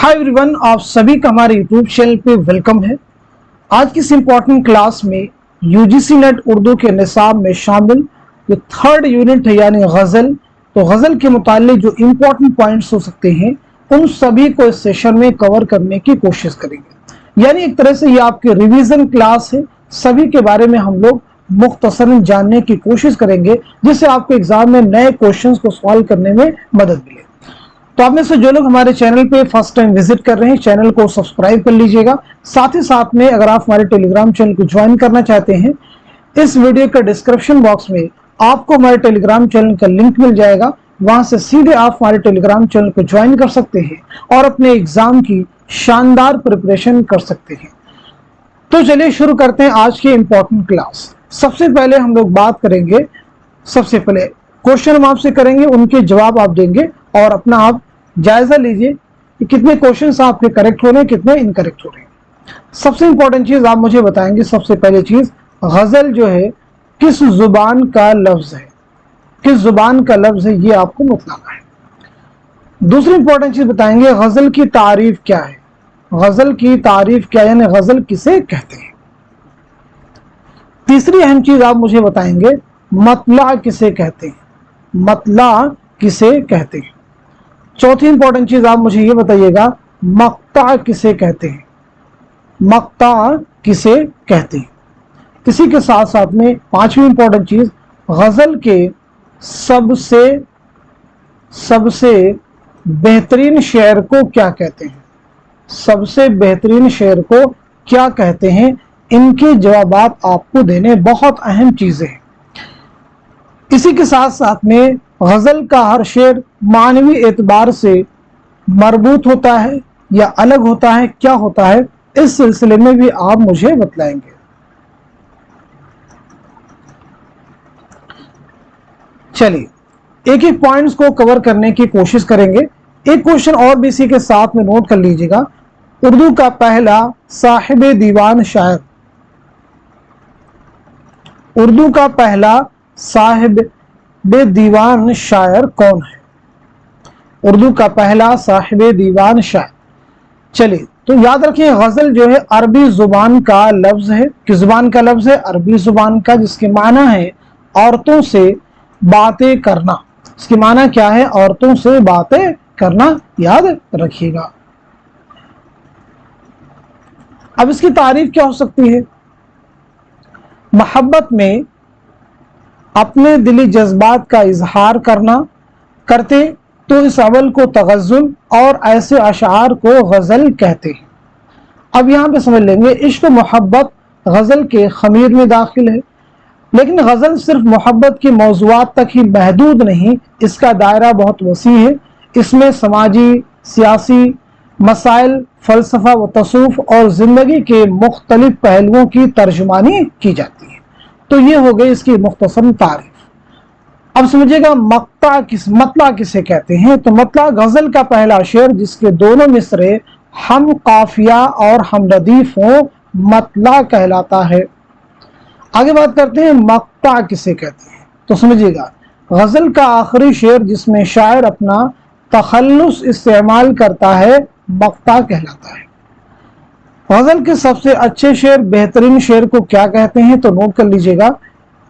Hi everyone, आप सभी का हमारे यूट्यूब चैनल पे वेलकम है। आज की इस इम्पोर्टेंट क्लास में यूजीसी नेट उर्दू के निसाब में शामिल जो थर्ड यूनिट है यानी गज़ल, तो गज़ल के मुताल्लिक जो इम्पोर्टेंट पॉइंट्स हो सकते हैं उन सभी को इस सेशन में कवर करने की कोशिश करेंगे। यानी एक तरह से ये आपकी रिवीजन क्लास है, सभी के बारे में हम लोग मुख्तसरन जानने की कोशिश करेंगे जिससे आपको एग्जाम में नए क्वेश्चंस को सॉल्व करने में मदद मिले। तो आप में से जो लोग हमारे चैनल पे फर्स्ट टाइम विजिट कर रहे हैं, चैनल को सब्सक्राइब कर लीजिएगा। साथ ही साथ में अगर आप हमारे टेलीग्राम चैनल को ज्वाइन करना चाहते हैं, इस वीडियो के डिस्क्रिप्शन बॉक्स में आपको हमारे टेलीग्राम चैनल का लिंक मिल जाएगा। वहां से सीधे आप हमारे टेलीग्राम चैनल को ज्वाइन कर सकते हैं और अपने एग्जाम की शानदार प्रिपरेशन कर सकते हैं। तो चलिए शुरू करते हैं आज की इंपॉर्टेंट क्लास। सबसे पहले हम लोग बात करेंगे, सबसे पहले क्वेश्चन हम आपसे करेंगे, उनके जवाब आप देंगे और अपना आप जायजा लीजिए कि कितने क्वेश्चंस आपके करेक्ट हो रहे हैं, कितने इनकरेक्ट हो रहे हैं। सबसे इंपॉर्टेंट चीज आप मुझे बताएंगे, सबसे पहले चीज गजल जो है किस जुबान का लफ्ज है, किस जुबान का लफ्ज है ये आपको बताना है। दूसरी इंपॉर्टेंट चीज बताएंगे गजल की तारीफ क्या है, गजल की तारीफ क्या यानी गजल किसे कहते हैं। तीसरी अहम चीज आप मुझे बताएंगे मतला किसे कहते हैं, मतला किसे कहते हैं। चौथी इंपॉर्टेंट चीज आप मुझे ये बताइएगा मक्ता किसे कहते हैं, मक्ता किसे कहते हैं। इसी के साथ साथ में पांचवी इंपॉर्टेंट चीज गजल के सबसे बेहतरीन शेर को क्या कहते हैं, सबसे बेहतरीन शेर को क्या कहते हैं। इनके जवाब आपको देने बहुत अहम चीजें हैं। इसी के साथ साथ में गजल का हर शेर मानवी एतबार से मरबूत होता है या अलग होता है, क्या होता है, इस सिलसिले में भी आप मुझे बतलाएंगे। चलिए एक एक पॉइंट्स को कवर करने की कोशिश करेंगे। एक क्वेश्चन और भी इसी के साथ में नोट कर लीजिएगा। उर्दू का पहला साहिब दीवान शायर, उर्दू का पहला साहिब दीवान शायर कौन है, उर्दू का पहला साहिब दीवान शायर। चलिए तो याद रखिए गजल जो है अरबी जुबान का लफ्ज है। किस जुबान का लफ्ज है? अरबी जुबान का, जिसके माना है औरतों से बातें करना। इसकी माना क्या है? औरतों से बातें करना, याद रखिएगा। अब इसकी तारीफ क्या हो सकती है? मोहब्बत में अपने दिली जज्बात का इजहार करते तो इस अवल को तगज़ुल और ऐसे अशार को गज़ल कहते हैं। अब यहाँ पे समझ लेंगे इश्क मोहब्बत गज़ल के खमीर में दाखिल है, लेकिन गज़ल सिर्फ मोहब्बत की मौज़ूआत तक ही महदूद नहीं, इसका दायरा बहुत वसी है। इसमें समाजी, सियासी मसाइल, फ़लसफ़ा व तसूफ़ और ज़िंदगी के मुख्तलिफ पहलुओं की तर्जुमानी की जाती है। तो ये हो गई इसकी मुख्तसर तारीफ। अब समझिएगा मतला किसे कहते हैं। तो मतला गजल का पहला शेर जिसके दोनों मिसरे हम काफिया और हम रदीफ हो, मतला कहलाता है। आगे बात करते हैं मक्ता किसे कहते हैं। तो समझिएगा गजल का आखिरी शेर जिसमें शायर अपना तखल्लुस इस्तेमाल करता है, मक्ता कहलाता है। गजल के सबसे अच्छे शेर, बेहतरीन शेर को क्या कहते हैं? तो नोट कर लीजिएगा,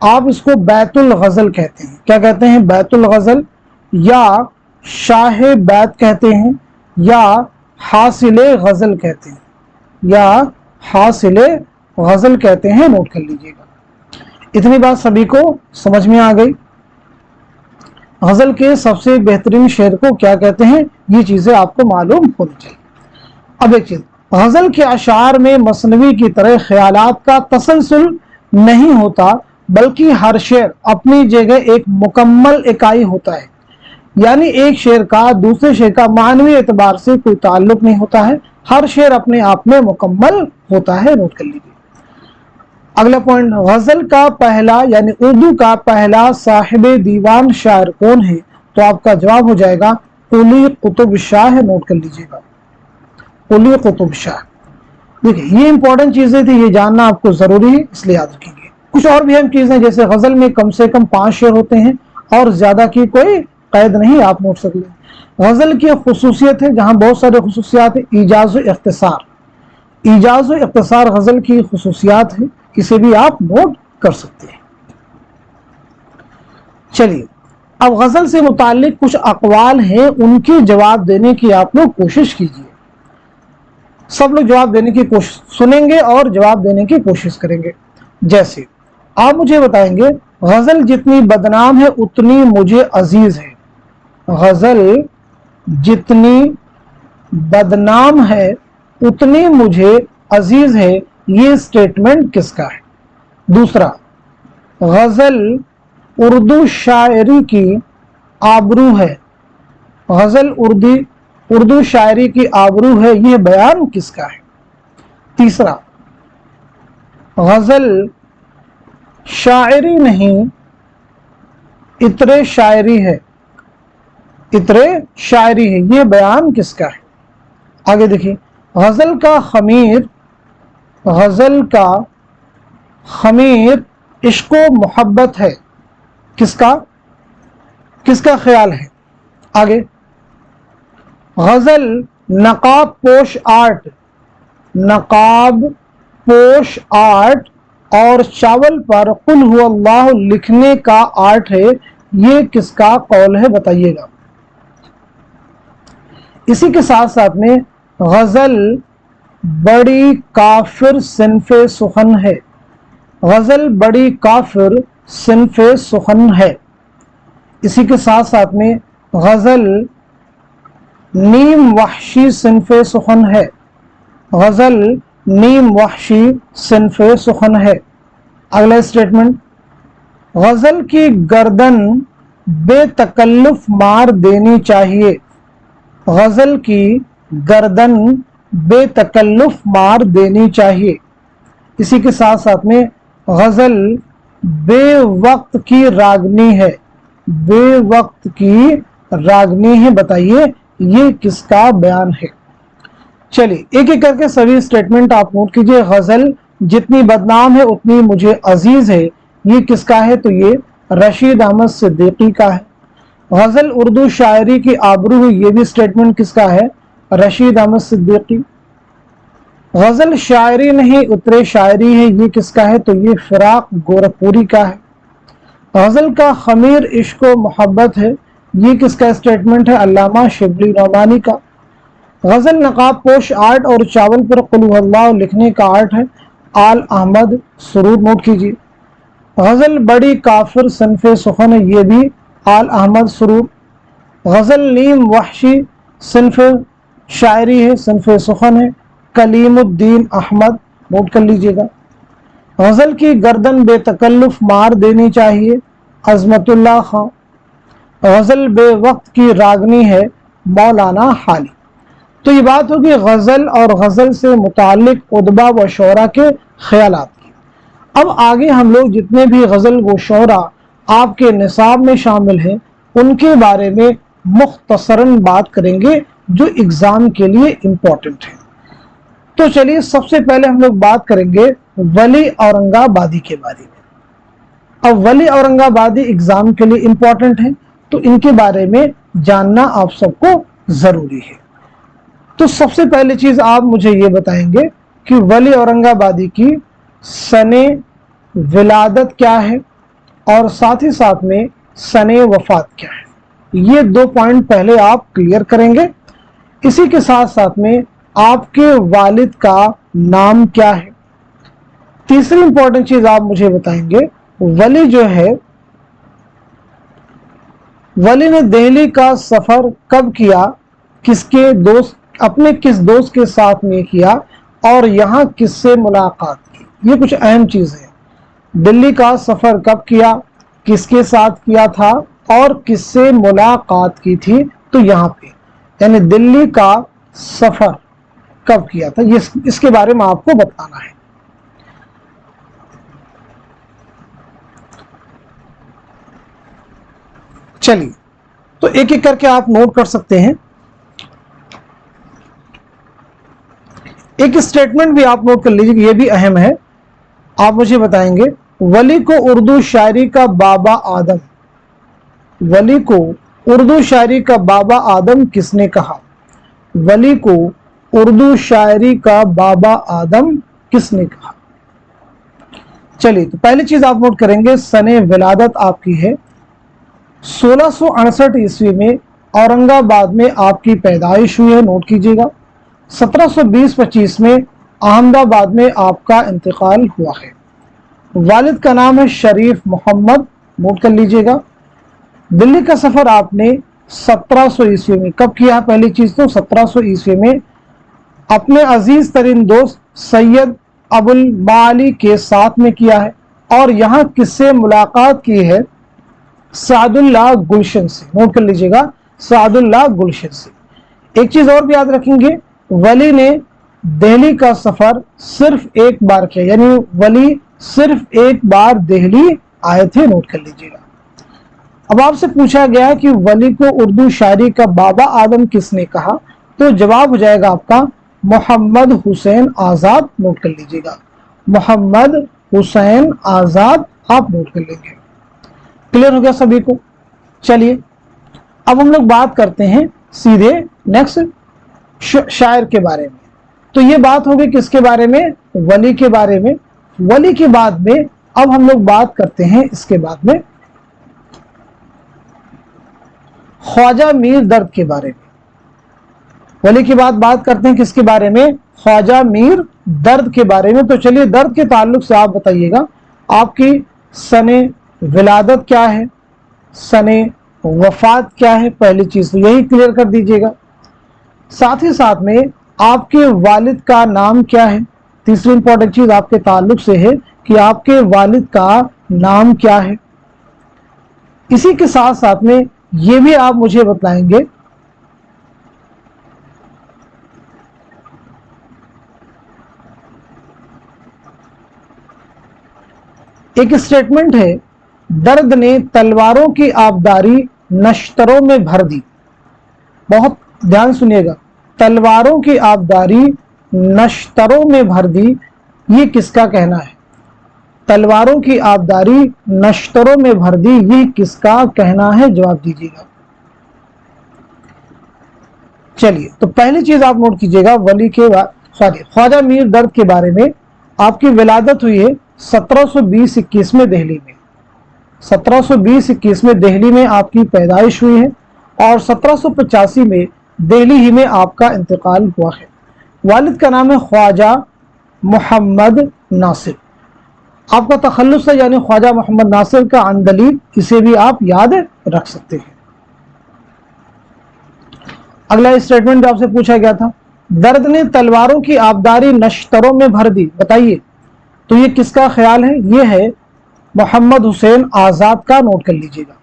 आप इसको बैतुल गजल कहते हैं। क्या कहते हैं? बैतुल गजल, या शाह बैत कहते हैं, या हासिले गजल कहते हैं, या हासिले गजल कहते हैं। नोट कर लीजिएगा। इतनी बात सभी को समझ में आ गई। गजल के सबसे बेहतरीन शेर को क्या कहते हैं, ये चीजें आपको मालूम होनी चाहिए। अब एक चीज, गजल के अशार में मसनवी की तरह ख्यालात का तसलसल नहीं होता, बल्कि हर शेर अपनी जगह एक मुकम्मल इकाई होता है। यानी एक शेर का दूसरे शेर का मानवी एतबार से कोई ताल्लुक नहीं होता है, हर शेर अपने आप में मुकम्मल होता है। नोट कर लीजिए। अगला पॉइंट, गजल का पहला यानी उर्दू का पहला साहिब दीवान शायर कौन है? तो आपका जवाब हो जाएगा कुली कुतुब शाह। नोट कर लीजिएगा, कुली कुतुब शाह। देखिए ये इंपॉर्टेंट चीजें थी, ये जानना आपको जरूरी है, इसलिए याद रखेंगे। कुछ और भी अहम चीजें, जैसे गजल में कम से कम 5 शेर होते हैं और ज्यादा की कोई कैद नहीं, आप नोट सकते हैं। غزل کی ایک خصوصیت ہے، جہاں بہت سارے خصوصیات ہیں، ایجاز و اختصار. ایجاز و اختصار غزل کی خصوصیات ہیں، اسے بھی آپ نوٹ کر سکتے ہیں. چلیے اب غزل سے متعلق کچھ اقوال ہیں، ان کے جواب دینے کی آپ لوگ کوشش کیجیے. سب لوگ جواب دینے کی کوشش سنیں گے اور جواب دینے کی کوشش کریں گے. جیسے آپ مجھے بتائیں گے غزل جتنی بدنام ہے اتنی مجھے عزیز ہے. غزل جتنی بدنام ہے اتنی مجھے عزیز ہے، یہ سٹیٹمنٹ کس کا ہے؟ دوسرا، غزل اردو شاعری کی آبرو ہے. غزل اردو شاعری کی آبرو ہے، یہ بیان کس کا ہے؟ تیسرا، غزل شاعری نہیں عطر شاعری ہے. عطر شاعری ہے، یہ بیان کس کا ہے؟ آگے دیکھیں، غزل کا خمیر عشق و محبت ہے، کس کا خیال ہے؟ آگے، غزل نقاب پوش آرٹ اور چاول پر قل هو اللہ لکھنے کا آرٹ ہے، یہ کس کا قول ہے؟ بتائیے گا. اسی کے ساتھ ساتھ میں غزل بڑی کافر صنف سخن ہے. غزل بڑی کافر صنف سخن ہے. اسی کے ساتھ ساتھ میں غزل نیم وحشی صنف سخن ہے. غزل نیم وحشی صنف سخن ہے. اگلا سٹیٹمنٹ، غزل کی گردن بے تکلف مار دینی چاہیے. غزل کی گردن بے تکلف مار دینی چاہیے. اسی کے ساتھ ساتھ میں غزل بے وقت کی راگنی ہے. بے وقت کی راگنی ہے، بتائیے یہ کس کا بیان ہے؟ چلیے ایک ایک کر کے سبھی سٹیٹمنٹ آپ نوٹ کیجئے. غزل جتنی بدنام ہے اتنی مجھے عزیز ہے، یہ کس کا ہے؟ تو یہ رشید احمد صدیقی کا ہے. غزل اردو شاعری کی آبرو ہے، یہ بھی سٹیٹمنٹ کس کا ہے؟ رشید احمد صدیقی. غزل شاعری نہیں عطر شاعری ہے، یہ کس کا ہے؟ تو یہ فراق گورکھپوری کا ہے. غزل کا خمیر عشق و محبت ہے، یہ کس کا سٹیٹمنٹ ہے؟ علامہ شبلی نعمانی کا. غزل نقاب پوش آرٹ اور چاول پر قل هو اللہ لکھنے کا آرٹ ہے، آل احمد سرور. نوٹ کیجیے. غزل بڑی کافر صنف سخن ہے، یہ بھی آل احمد سرور. غزل نیم وحشی صنف شاعری ہے، صنف سخن ہے، کلیم الدین احمد. نوٹ کر لیجئے گا. غزل کی گردن بے تکلف مار دینی چاہیے، عظمت اللہ خان. غزل بے وقت کی راگنی ہے، مولانا حالی. تو یہ بات ہوگی غزل اور غزل سے متعلق ادبا و شعراء کے خیالات کی. اب آگے ہم لوگ جتنے بھی غزل و شعراء آپ کے نصاب میں شامل ہیں ان کے بارے میں مختصراً بات کریں گے جو ایگزام کے لیے امپورٹنٹ ہے. تو چلیے سب سے پہلے ہم لوگ بات کریں گے ولی اورنگ آبادی کے بارے میں. اب ولی اورنگ آبادی ایگزام کے لیے امپورٹنٹ ہیں تو ان کے بارے میں جاننا آپ سب کو ضروری ہے. تو سب سے پہلی چیز آپ مجھے یہ بتائیں گے کہ ولی اورنگ آبادی کی سن ولادت کیا ہے اور ساتھ ہی ساتھ میں سن وفات کیا ہے. یہ 2 پوائنٹ پہلے آپ کلیئر کریں گے. اسی کے ساتھ ساتھ میں آپ کے والد کا نام کیا ہے. تیسری امپورٹنٹ چیز آپ مجھے بتائیں گے ولی جو ہے ولی نے دہلی کا سفر کب کیا، اپنے کس دوست کے ساتھ میں کیا اور یہاں کس سے ملاقات کی. یہ کچھ اہم چیز ہے. دلی کا سفر کب کیا، کس کے ساتھ کیا تھا اور کس سے ملاقات کی تھی. تو یہاں پہ یعنی دلی کا سفر کب کیا تھا، اس کے بارے میں آپ کو بتانا ہے. چلیے تو ایک ایک کر کے آپ نوٹ کر سکتے ہیں. ایک اسٹیٹمنٹ بھی آپ نوٹ کر لیجیے، یہ بھی اہم ہے. آپ مجھے بتائیں گے ولی کو اردو شاعری کا بابا آدم، ولی کو उर्दू शायरी का बाबा आदम किसने कहा? वली को उर्दू शायरी का बाबा आदम किसने कहा? चलिए, तो पहली चीज आप नोट करेंगे, सने विलादत आपकी है 1668 ईस्वी में औरंगाबाद में आपकी पैदाइश हुई है, नोट कीजिएगा। 1720-25 में अहमदाबाद में आपका इंतकाल हुआ है। वालिद का नाम है शरीफ मोहम्मद, नोट कर लीजिएगा। दिल्ली का सफर आपने 1700 ईस्वी में कब किया? पहली चीज तो 1700 ईस्वी में अपने अजीज तरीन दोस्त सैयद अबुल माली के साथ में किया है। और यहाँ किससे मुलाकात की है? सादुल्लाह गुलशन से, नोट कर लीजिएगा, सादुल्लाह गुलशन से। एक चीज और भी याद रखेंगे, वली ने दिल्ली का सफर सिर्फ एक बार किया, यानी वली सिर्फ एक बार दिल्ली आए थे, नोट कर लीजिएगा। अब आपसे पूछा गया कि वली को उर्दू शायरी का बाबा आदम किसने कहा, तो जवाब हो जाएगा आपका मोहम्मद हुसैन आजाद, नोट कर लीजिएगा, मोहम्मद हुसैन आजाद आप नोट कर लेंगे। क्लियर हो गया सभी को? चलिए अब हम लोग बात करते हैं सीधे नेक्स्ट शायर के बारे में। तो ये बात होगी किसके बारे में? वली के बारे में। वली के बाद में अब हम लोग बात करते हैं इसके बाद में ख्वाजा मीर दर्द के बारे में। वली के बाद बात करते हैं किसके बारे में? ख्वाजा मीर दर्द के बारे में। तो चलिए, दर्द के ताल्लुक से आप बताइएगा आपकी सने विलादत क्या है, सने वफात क्या है, पहली चीज तो यही क्लियर कर दीजिएगा। साथ ही साथ में आपके वालिद का नाम क्या है, तीसरी इंपॉर्टेंट चीज आपके ताल्लुक से है कि आपके वालिद का नाम क्या है। इसी के साथ साथ में ये भी आप मुझे बताएंगे एक स्टेटमेंट है, दर्द ने तलवारों की आबदारी नश्तरों में भर दी। बहुत ध्यान सुनिएगा, तलवारों की आबदारी नश्तरों में भर दी, ये किसका कहना है? तलवारों की आबदारी नश्तरों में भर दी, ये किसका कहना है? जवाब दीजिएगा। चलिए, तो पहली चीज आप नोट कीजिएगा, वली के ख्वाजा मीर दर्द के बारे में आपकी विलादत हुई है 1720-21 में दिल्ली में। 1720-21 में दिल्ली में आपकी पैदाइश हुई है और 1785 में दिल्ली ही में आपका इंतकाल हुआ है। वालिद का नाम है ख्वाजा मोहम्मद नासिर। आपका तखल्लुस है, यानी ख्वाजा मोहम्मद नासिर का अंदलीब, इसे भी आप याद रख सकते हैं। अगला स्टेटमेंट जो आपसे पूछा गया था, दर्द ने तलवारों की आबदारी नश्तरों में भर दी, बताइए तो ये किसका ख्याल है? ये है मोहम्मद हुसैन आजाद का, नोट कर लीजिएगा।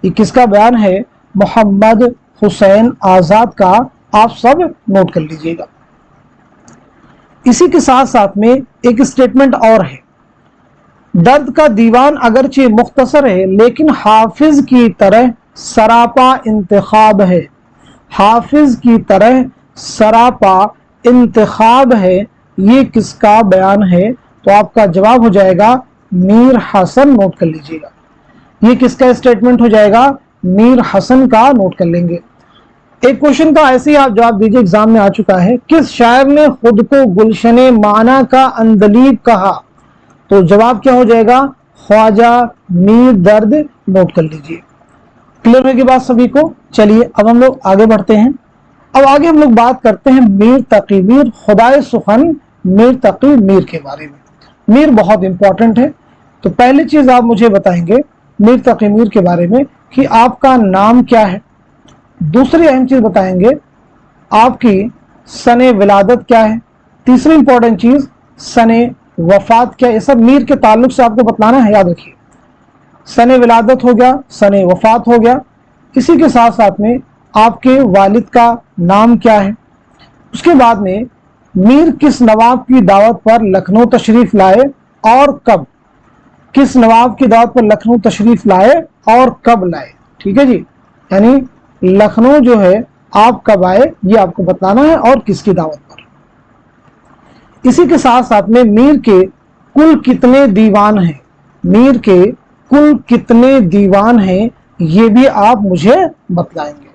ये किसका बयान है? मोहम्मद हुसैन आजाद का, आप सब नोट कर लीजिएगा। इसी के साथ साथ में एक स्टेटमेंट और है, दर्द का दीवान अगरचे मुख्तसर है लेकिन हाफिज की तरह सरापा इंतखाब है। हाफिज की तरह सरापा इंतखाब है, ये किसका बयान है? तो आपका जवाब हो जाएगा मीर हसन, नोट कर लीजिएगा। ये किसका स्टेटमेंट हो जाएगा? मीर हसन का, नोट कर लेंगे। एक क्वेश्चन का ऐसे ही आप जवाब दीजिए, एग्जाम में आ चुका है, किस शायर ने खुद को गुलशने माना का अंदलीब कहा? तो जवाब क्या हो जाएगा? ख्वाजा मीर दर्द, नोट कर लीजिए। क्लियर होगी बात सभी को? चलिए अब हम लोग आगे बढ़ते हैं। अब आगे हम लोग बात करते हैं मीर तकी मीर, खुदाए सुखन मीर तकी मीर के बारे में। मीर बहुत इंपॉर्टेंट है, तो पहली चीज आप मुझे बताएंगे मीर तकी मीर के बारे में कि आपका नाम क्या है। दूसरी अहम चीज बताएंगे आपकी सने विलादत क्या है। तीसरी इंपॉर्टेंट चीज सने वफात क्या है। ये सब मीर के ताल्लुक से आपको बताना है, याद रखिए। सने विलादत हो गया, सने वफात हो गया, इसी के साथ साथ में आपके वालिद का नाम क्या है। उसके बाद में मीर किस नवाब की दावत पर लखनऊ तशरीफ लाए और कब? किस नवाब की दावत पर लखनऊ तशरीफ लाए और कब लाए, ठीक है जी। यानी लखनऊ जो है आप कब आए ये आपको बताना है और किसकी दावत पर। इसी के साथ साथ में मीर के कुल कितने दीवान हैं, मीर के कुल कितने दीवान हैं یہ بھی آپ مجھے بتلائیں گے۔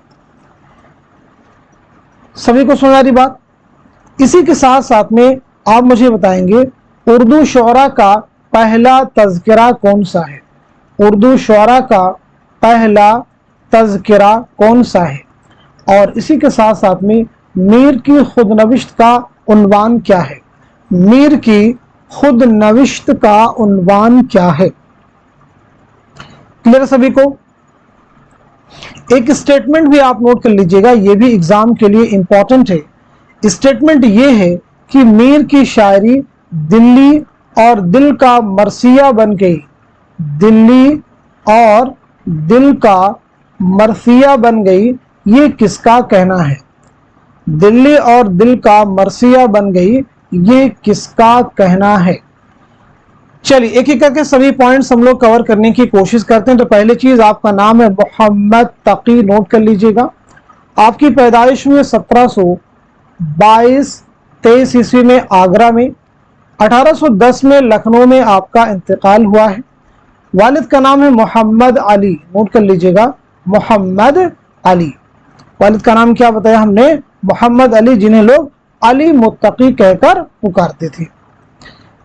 سبھی کو سن رہی بات؟ اسی کے ساتھ ساتھ میں آپ مجھے بتائیں گے اردو شعراء کا پہلا تذکرہ کون سا ہے؟ اردو شعراء کا پہلا تذکرہ کون سا ہے؟ اور اسی کے ساتھ ساتھ میں میر کی خود نوشت کا عنوان کیا ہے؟ میر کی خود نوشت کا عنوان کیا ہے؟ کلیئر سبھی کو؟ ایک اسٹیٹمنٹ بھی آپ نوٹ کر لیجئے گا، یہ بھی ایگزام کے لیے امپورٹنٹ ہے۔ اسٹیٹمنٹ یہ ہے کہ میر کی شاعری دلی اور دل کا مرثیہ بن گئی۔ دلی اور دل کا مرثیہ بن گئی، یہ کس کا کہنا ہے؟ دلی اور دل کا مرثیہ بن گئی، یہ کس کا کہنا ہے؟ چلیے ایک ایک کر کے سبھی پوائنٹس ہم لوگ کور کرنے کی کوشش کرتے ہیں۔ تو پہلی چیز آپ کا نام ہے محمد تقی، نوٹ کر لیجئے گا۔ آپ کی پیدائش میں 1722-23 عیسوی میں آگرہ میں، 1810 میں لکھنؤ میں آپ کا انتقال ہوا ہے۔ والد کا نام ہے محمد علی، نوٹ کر لیجئے گا، محمد علی۔ والد کا نام کیا بتایا ہم نے؟ محمد علی، جنہیں لوگ علی متقی کہہ کر پکارتے تھے۔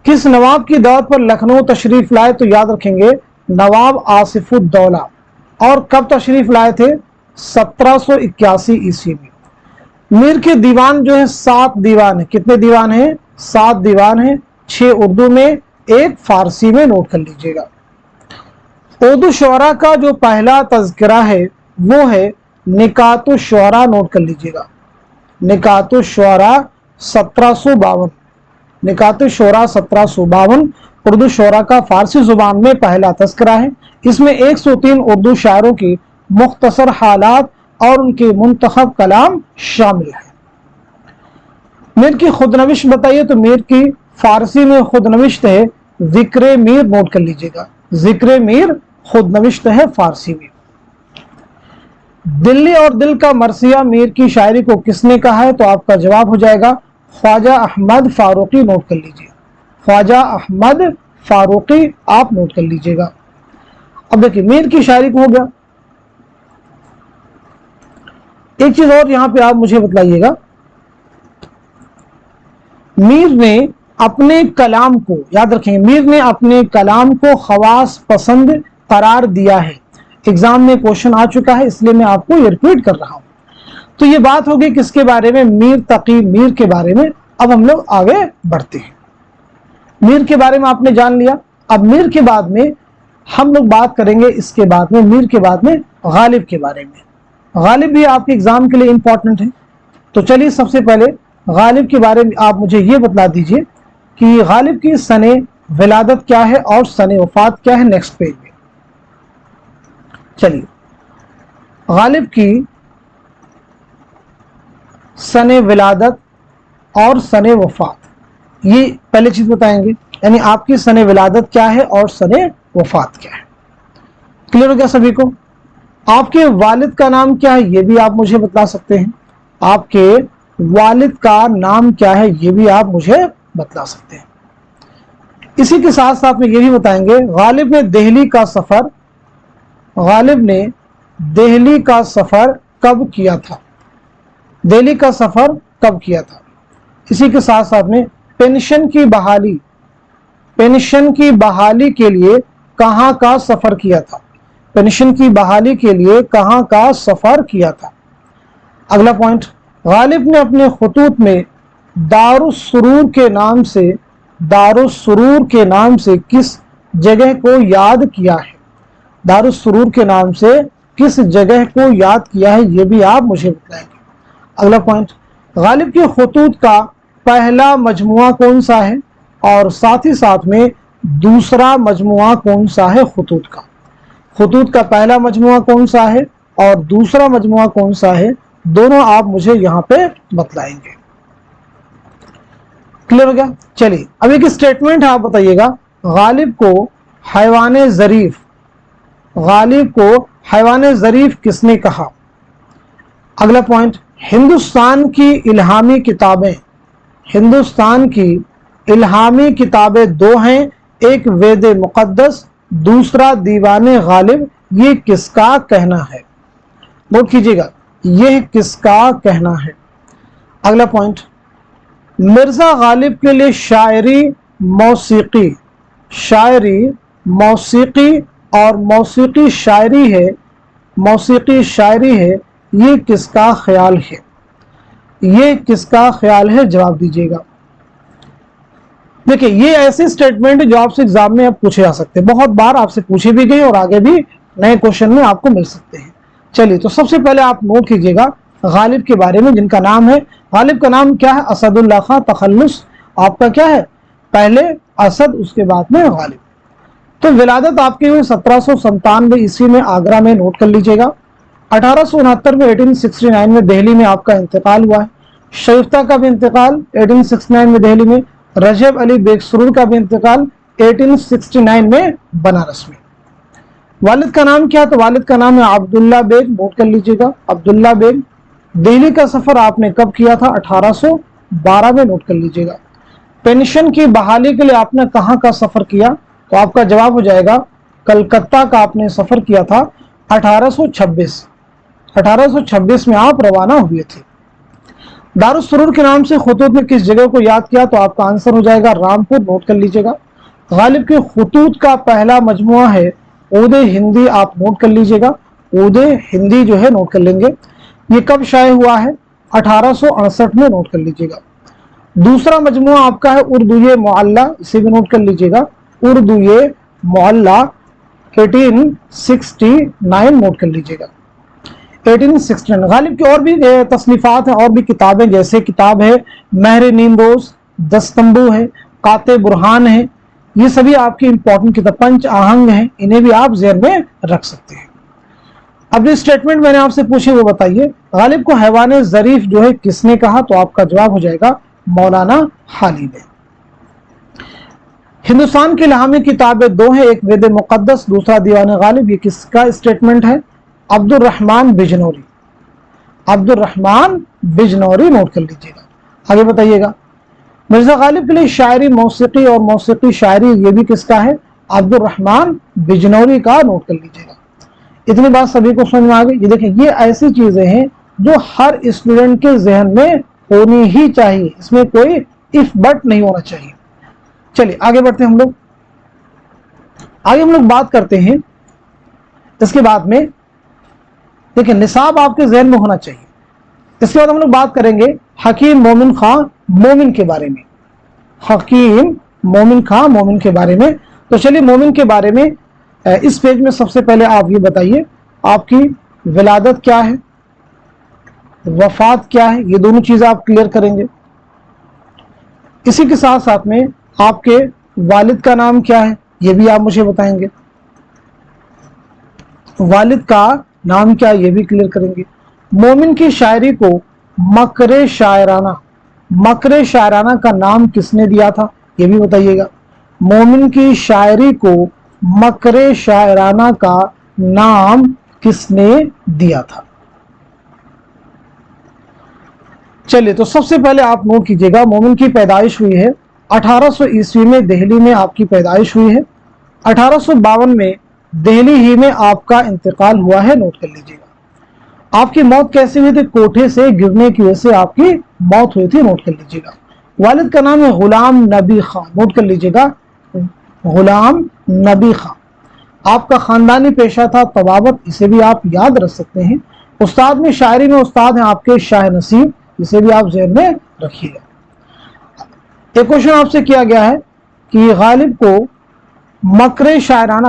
کس نواب کی دعوت پر لکھنؤ تشریف لائے؟ تو یاد رکھیں گے نواب آصف الدولہ۔ اور کب تشریف لائے تھے؟ 1781 عیسوی میں۔ میر کے دیوان جو ہیں 7 دیوان ہیں۔ کتنے دیوان ہیں؟ 7 دیوان ہیں، 6 اردو میں، 1 فارسی میں، نوٹ کر لیجئے گا۔ اردو شعراء کا جو پہلا تذکرہ ہے وہ ہے نکات الشعراء، نوٹ کر لیجئے گا۔ نکات الشعراء 1752، نکات الشعراء 1752 اردو شعراء کا فارسی زبان میں پہلا تذکرہ ہے۔ اس میں 103 اردو شاعروں کی مختصر حالات اور ان کے منتخب کلام شامل ہے۔ میر کی خود نوشت بتائیے، تو میر کی فارسی میں خود نوشت ہے ذکر میر، نوٹ کر لیجئے گا، ذکر میر خود نوشت ہے فارسی میں۔ دلی اور دل کا مرثیہ میر کی شاعری کو کس نے کہا ہے؟ تو آپ کا جواب ہو جائے گا خواجہ احمد فاروقی، نوٹ کر لیجئے، خواجہ احمد فاروقی آپ نوٹ کر لیجئے گا۔ اب دیکھیں میر کی شاعری کو ہو گیا۔ ایک چیز اور یہاں پہ آپ مجھے بتلائیے گا، میر نے اپنے کلام کو، یاد رکھیں میر نے اپنے کلام کو خواص پسند قرار دیا ہے۔ ایگزام میں کوشچن آ چکا ہے، اس لیے میں آپ کو یہ ریپیٹ کر رہا ہوں۔ تو یہ بات ہوگی کس کے بارے میں؟ میر تقی، میر کے بارے میں۔ اب ہم لوگ آگے بڑھتے ہیں۔ میر کے بارے میں آپ نے جان لیا۔ اب میر کے بعد میں ہم لوگ بات کریں گے، اس کے بعد میں میر کے بعد میں غالب کے بارے میں۔ غالب بھی آپ کے ایگزام کے لیے امپورٹنٹ ہے۔ تو چلیے سب سے پہلے غالب کے بارے میں آپ مجھے یہ بتلا دیجئے کہ غالب کی سن ولادت کیا ہے اور سن وفات کیا ہے۔ نیکسٹ پیج میں چلیے، غالب کی سن ولادت اور سن وفات، یہ پہلے چیز بتائیں گے، یعنی آپ کی سن ولادت کیا ہے اور سن وفات کیا ہے۔ کلیئر ہو گیا سبھی کو؟ آپ کے والد کا نام کیا ہے یہ بھی آپ مجھے بتا سکتے ہیں۔ آپ کے والد کا نام کیا ہے یہ بھی آپ مجھے بتلا سکتے ہیں۔ اسی کے ساتھ ساتھ میں یہ بھی بتائیں گے غالب نے دہلی کا سفر، غالب نے دہلی کا سفر کب کیا تھا؟ دہلی کا سفر کب کیا تھا؟ اسی کے ساتھ ساتھ میں پینشن کی بحالی، پینشن کی بحالی کے لیے کہاں کا سفر کیا تھا؟ پینشن کی بحالی کے لیے کہاں کا سفر کیا تھا؟ اگلا پوائنٹ، غالب نے اپنے خطوط میں دارالسرور کے نام سے، دارالسرور کے نام سے کس جگہ کو یاد کیا ہے؟ دارالسرور کے نام سے کس جگہ کو یاد کیا ہے یہ بھی آپ مجھے بتائیں گے۔ اگلا پوائنٹ، غالب کے خطوط کا پہلا مجموعہ کون سا ہے اور ساتھ ہی ساتھ میں دوسرا مجموعہ کون سا ہے خطوط کا؟ خطوط کا پہلا مجموعہ کون سا ہے اور دوسرا مجموعہ کون سا ہے، دونوں آپ مجھے یہاں پہ بتلائیں گے۔ کلیئر ہو گیا؟ چلیے اب ایک اسٹیٹمنٹ آپ بتائیے گا، غالب کو حیوان ظریف، غالب کو حیوان ظریف کس نے کہا؟ اگلا پوائنٹ، ہندوستان کی الہامی کتابیں، ہندوستان کی الہامی کتابیں 2 ہیں، ایک وید مقدس، دوسرا دیوان غالب، یہ کس کا کہنا ہے؟ نوٹ کیجیے گا، یہ کس کا کہنا ہے۔ اگلا پوائنٹ، مرزا غالب کے لیے شاعری موسیقی اور موسیقی شاعری ہے، یہ کس کا خیال ہے؟ یہ کس کا خیال ہے؟ جواب دیجیے گا۔ دیکھیں یہ ایسی سٹیٹمنٹ جو آپ سے ایگزام میں پوچھے جا سکتے ہیں، بہت بار آپ سے پوچھے بھی گئے اور آگے بھی نئے کوشچن میں آپ کو مل سکتے ہیں۔ چلیے تو سب سے پہلے آپ نوٹ کیجیے گا غالب کے بارے میں، جن کا نام ہے، غالب کا نام کیا ہے؟ اسد اللہ خان تخلص، آپ کا کیا ہے؟ پہلے اسد، اس کے بعد میں غالب۔ تو ولادت آپ کی ہوئی 1797 عیسوی میں آگرہ میں، نوٹ کر لیجیے گا۔ 1869 میں 1869 میں دہلی میں آپ کا انتقال ہوا ہے۔ شائستہ کا بھی انتقال 1869 میں دہلی میں، رجب علی بیگ سرور کا بھی انتقال 1869 میں بنارس میں۔ والد کا نام کیا؟ تو والد کا نام ہے عبداللہ بیگ، نوٹ کر لیجیے گا، عبداللہ بیگ۔ دہلی کا سفر آپ نے کب کیا تھا؟ 1812 میں، نوٹ کر لیجیے گا۔ پینشن کی بحالی کے لیے آپ نے کہاں کا سفر کیا؟ تو آپ کا جواب ہو جائے گا کلکتہ کا آپ نے سفر کیا تھا 1826 میں آپ روانہ ہوئے تھے۔ دارالسرور کے نام سے خطوط میں کس جگہ کو یاد کیا؟ تو آپ کا آنسر ہو جائے گا رامپور، نوٹ کر لیجیے گا۔ غالب کے خطوط کا پہلا مجموعہ ہے عود ہندی، آپ نوٹ کر لیجیے گا، عود ہندی جو ہے نوٹ کر لیں گے۔ یہ کب شائع ہوا ہے؟ 1868 میں، نوٹ کر لیجیے گا۔ دوسرا مجموعہ آپ کا ہے اردوئے معلی، اسے بھی نوٹ کر لیجیے گا، اردوئے معلی 1869، نوٹ کر لیجیے گا 1869۔ غالب کی اور بھی تصنیفات ہیں، اور بھی کتابیں، جیسے کتاب ہے مہر نیمروز، دستمبو ہے، قاطع برہان ہے، یہ سبھی آپ کی امپورٹنٹ کتاب، پنچ آہنگ ہیں، انہیں بھی آپ ذہن میں رکھ سکتے ہیں۔ اب جو سٹیٹمنٹ میں نے آپ سے پوچھی وہ بتائیے، غالب کو حیوان ظریف جو ہے کس نے کہا؟ تو آپ کا جواب ہو جائے گا مولانا حالی نے۔ ہندوستان کی لاہمی کتابیں دو ہیں، ایک وید مقدس، دوسرا دیوان غالب، یہ کس کا سٹیٹمنٹ ہے؟ عبد الرحمن بجنوری، عبد الرحمن بجنوری، نوٹ کر لیجیے گا۔ آگے بتائیے گا، مرزا غالب کے لیے شاعری موسیقی اور موسیقی شاعری، یہ بھی کس کا ہے؟ عبد الرحمن بجنوری کا، نوٹ کر لیجیے گا۔ اتنی بات سبھی کو سمجھ میں آ گئی؟ یہ دیکھیں یہ ایسی چیزیں ہیں جو ہر اسٹوڈنٹ کے ذہن میں ہونی ہی چاہیے، اس میں کوئی اف بٹ نہیں ہونا چاہیے۔ چلیے آگے بڑھتے ہیں ہم لوگ، آگے ہم لوگ بات کرتے ہیں اس کے بعد میں، دیکھیں نصاب آپ کے ذہن میں ہونا چاہیے۔ اس کے بعد ہم لوگ بات کریں گے حکیم مومن خان مومن کے بارے میں، حکیم مومن خان مومن کے بارے میں۔ تو چلیے مومن کے بارے میں اس پیج میں سب سے پہلے آپ یہ بتائیے آپ کی ولادت کیا ہے، وفات کیا ہے، یہ دونوں چیزیں آپ کلیئر کریں گے۔ اسی کے ساتھ ساتھ میں آپ کے والد کا نام کیا ہے، یہ بھی آپ مجھے بتائیں گے، والد کا نام کیا، یہ بھی کلیئر کریں گے۔ مومن کی شاعری کو مکر شاعرانہ کا نام کس نے دیا تھا، یہ بھی بتائیے گا۔ مومن کی شاعری کو مکر شاعرانہ کا نام کس نے دیا تھا؟ چلیے تو سب سے پہلے آپ نوٹ کیجیے گا، مومن کی پیدائش ہوئی ہے 1800 عیسوی میں، دہلی میں آپ کی پیدائش ہوئی ہے۔ 1852 میں دہلی ہی میں آپ کا انتقال ہوا ہے، نوٹ کر لیجیے گا۔ آپ کی موت کیسے ہوئی تھی؟ کوٹھے سے گرنے کی وجہ سے آپ کی موت ہوئی تھی، نوٹ کر لیجیے گا۔ والد کا نام ہے غلام نبی خان، نوٹ کر لیجیے گا، غلام نبی خان۔ آپ کا خاندانی پیشہ تھا طبابت، اسے بھی آپ یاد رکھ سکتے ہیں۔ استاد میں شاعری میں استاد ہیں آپ کے شاہ نصیب، اسے بھی آپ ذہن میں رکھیے گا۔ ایک کوشچن آپ سے کیا گیا ہے کہ غالب کو مکر شاعرانہ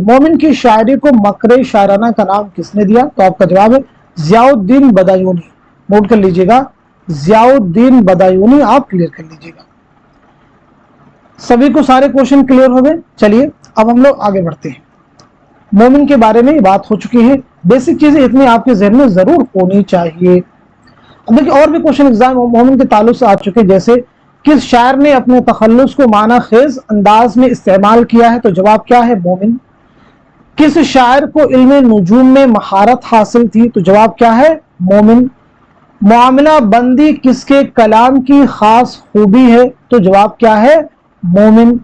مومن کی شاعری کو مکر شاعرانہ کا نام کس نے دیا؟ تو آپ کا جواب ہے ضیاء الدین بدایونی، نوٹ کر لیجیے گا، ضیاء الدین بدایونی آپ کلیئر کر لیجیے گا۔ سبھی کو سارے کوشچن کلیئر ہو گئے؟ چلیے اب ہم لوگ آگے بڑھتے ہیں۔ مومن کے بارے میں بات ہو چکی ہے، بیسک چیزیں اتنی آپ کے ذہن میں ضرور ہونی چاہیے۔ اب دیکھیں اور بھی کوشچن ایگزام مومن کے تعلق سے آ چکے، جیسے کس شاعر نے اپنے تخلص کو معنی خیز انداز میں استعمال کیا ہے؟ تو جواب کیا ہے؟ مومن۔ کس شاعر کو علم نجوم میں مہارت حاصل تھی؟ تو جواب کیا ہے؟ مومن۔ معاملہ بندی کس کے کلام کی خاص خوبی ہے؟ تو جواب کیا ہے؟ مومن۔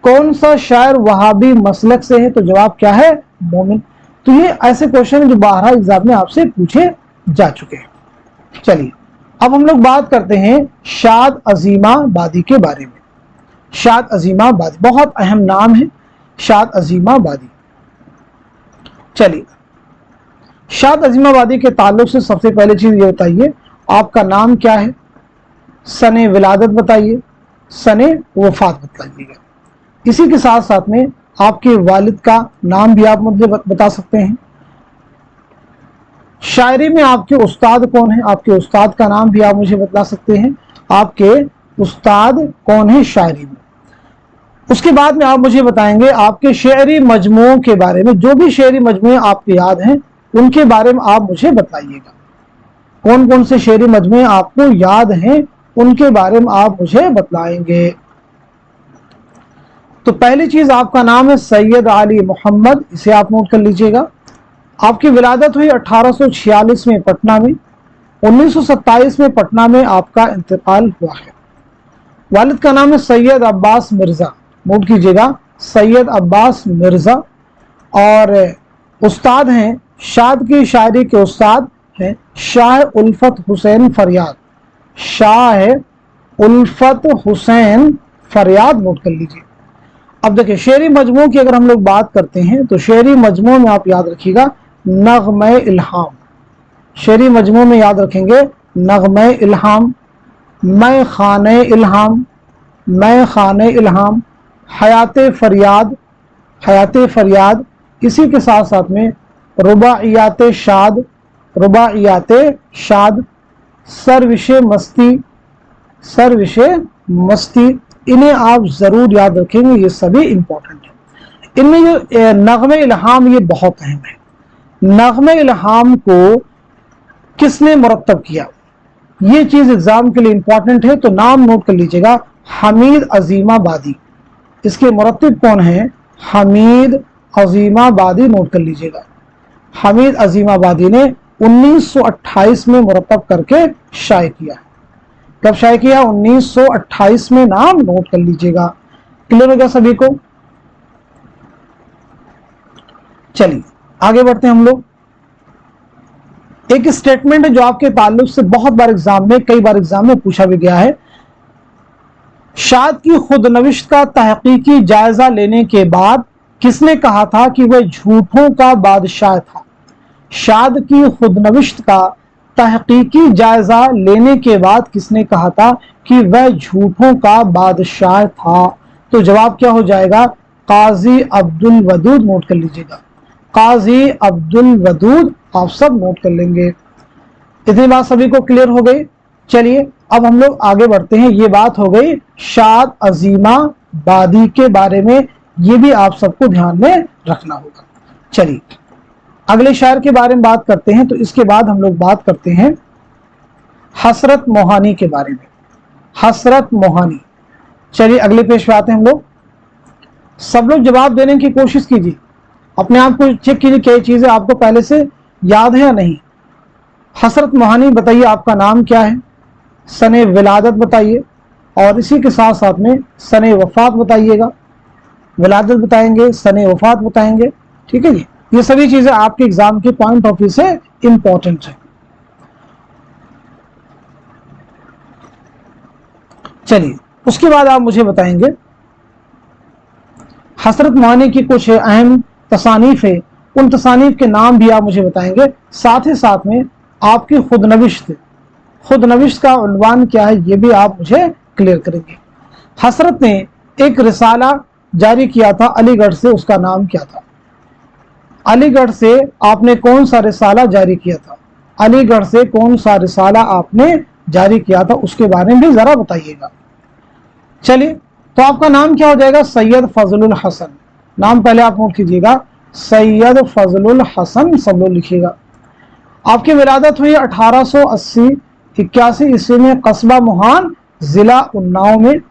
کون سا شاعر وہابی مسلک سے ہے؟ تو جواب کیا ہے؟ مومن۔ तो ये ऐसे क्वेश्चन जो बारह एग्जाम में आपसे पूछे जा चुके हैं। चलिए अब हम लोग बात करते हैं शाद अजीमाबादी के बारे में। शाद अजीमाबादी बहुत अहम नाम है, शाद अजीमाबादी। चलिए शाद अजीमाबादी के ताल्लुक से सबसे पहले चीज ये बताइए, आपका नाम क्या है, सने विलादत बताइए, सने वफात बताइएगा। इसी के साथ साथ में आपके वालिद का नाम भी आप मुझे बता सकते हैं। शायरी में आपके उस्ताद कौन है, आपके उस्ताद का नाम भी आप मुझे बता सकते हैं, आपके उस्ताद कौन है शायरी में। उसके बाद में आप मुझे बताएंगे आपके शेरी मजमुओं के बारे में, जो भी शेरी मजमुए आपको याद हैं उनके बारे में आप मुझे बताइएगा। कौन कौन से शेरी मजमुए आपको याद हैं उनके बारे में आप मुझे बतलाएंगे। तो पहली चीज आपका नाम है सैयद अली मोहम्मद, इसे आप नोट कर लीजिएगा। आपकी विलादत हुई 1846 में पटना में, 1927 में पटना में आपका इंतकाल हुआ है। वालिद का नाम है सैयद अब्बास मिर्जा, नोट कीजिएगा सैयद अब्बास मिर्जा। और उस्ताद हैं, शाद की शायरी के उस्ताद हैं शाह उल्फत हुसैन फरियाद, शाह उल्फत हुसैन फरियाद, नोट कर लीजिए। अब देखिए शेरी मजमू की अगर हम लोग बात करते हैं तो शेरी मजमू में आप याद रखिएगा नग़्मे इल्हाम, शेरी मजमू में याद रखेंगे नग़्मे इल्हाम, मैं खाने इल्हाम, मैं खाने इल्हाम, हयाते फरियाद, हयाते फरियाद। इसी के साथ साथ में रुबाइयाते शाद, रुबाइयाते शाद, सरविशे मस्ती, सरविशे मस्ती। इन्हें आप जरूर याद रखेंगे, ये सभी इंपॉर्टेंट है। इनमें जो नग़्मे इल्हाम ये बहुत अहम है। नग़्मे इल्हाम को किसने मुरत्तब किया, ये चीज एग्जाम के लिए इंपॉर्टेंट है, तो नाम नोट कर लीजिएगा हमीद अजीमाबादी। इसके मुरत्तिब कौन है, हमीद अजीमाबादी, नोट कर लीजिएगा। हमीद अजीमाबादी ने 1928 में मुरत्तब करके शाये किया। कब शाये किया, 1928 में, नाम नोट कर लीजिएगा। क्लियर हो गया सभी को। चलिए आगे बढ़ते हैं हम लोग। एक स्टेटमेंट है जो आपके ताल्लुक से बहुत बार एग्जाम में, कई बार एग्जाम में पूछा भी गया है। शाद की खुदनविश्त का तहकीकी जायजा लेने के बाद किसने कहा था कि वह झूठों का बादशाह था। शाद की खुदनविश्त का तहकीकी जायजा लेने के बाद किसने कहा था कि वह झूठों का बादशाह था। तो जवाब क्या हो जाएगा, काजी अब्दुल वदूद, नोट कर लीजिएगा काजी अब्दुल वदूद, आप सब नोट कर लेंगे। इतनी बात सभी को क्लियर हो गई। चलिए अब हम लोग आगे बढ़ते हैं। ये बात हो गई शाद अजीमाबादी के बारे में, ये भी आप सबको ध्यान में रखना होगा। चलिए अगले शायर के बारे में बात करते हैं। तो इसके बाद हम लोग बात करते हैं हसरत मोहानी के बारे में। हसरत मोहानी, चलिए अगले पेज पे आते हैं हम लोग। सब लोग जवाब देने की कोशिश कीजिए, अपने आप को चेक कीजिए क्या चीजें आपको पहले से याद है या नहीं। हसरत मोहानी बताइए आपका नाम क्या है, सने विलादत बताइए, और इसी के साथ साथ में सने वफात बताइएगा। विलादत बताएंगे, सने वफात बताएंगे, ठीक है जी। ये सभी चीजें आपके एग्जाम के पॉइंट ऑफ व्यू से इंपॉर्टेंट है। चलिए उसके बाद आप मुझे बताएंगे हसरत मोहानी की कुछ अहम तसानीफ है, उन तसानीफ के नाम भी आप मुझे बताएंगे। साथ ही साथ में आपकी खुदनविश्त, खुदनविश्त का उन्वान क्या है ये भी आप मुझे क्लियर करेंगे। हसरत ने एक रिसाला जारी किया था अलीगढ़ से, उसका नाम क्या था। अलीगढ़ से आपने कौन सा रिसाला जारी किया था, अलीगढ़ से कौन सा रिसाला आपने जारी किया था, उसके बारे में भी जरा बताइएगा। चलिए तो आपका नाम क्या हो जाएगा, सैयद फजलुल हसन। नाम पहले आप नोट कीजिएगा, सैयद फजलुल हसन, सब लोग लिखिएगा। आपकी विलादत हुई 1880-81 ईस्वी में कस्बा मुहान जिला उन्नाव में,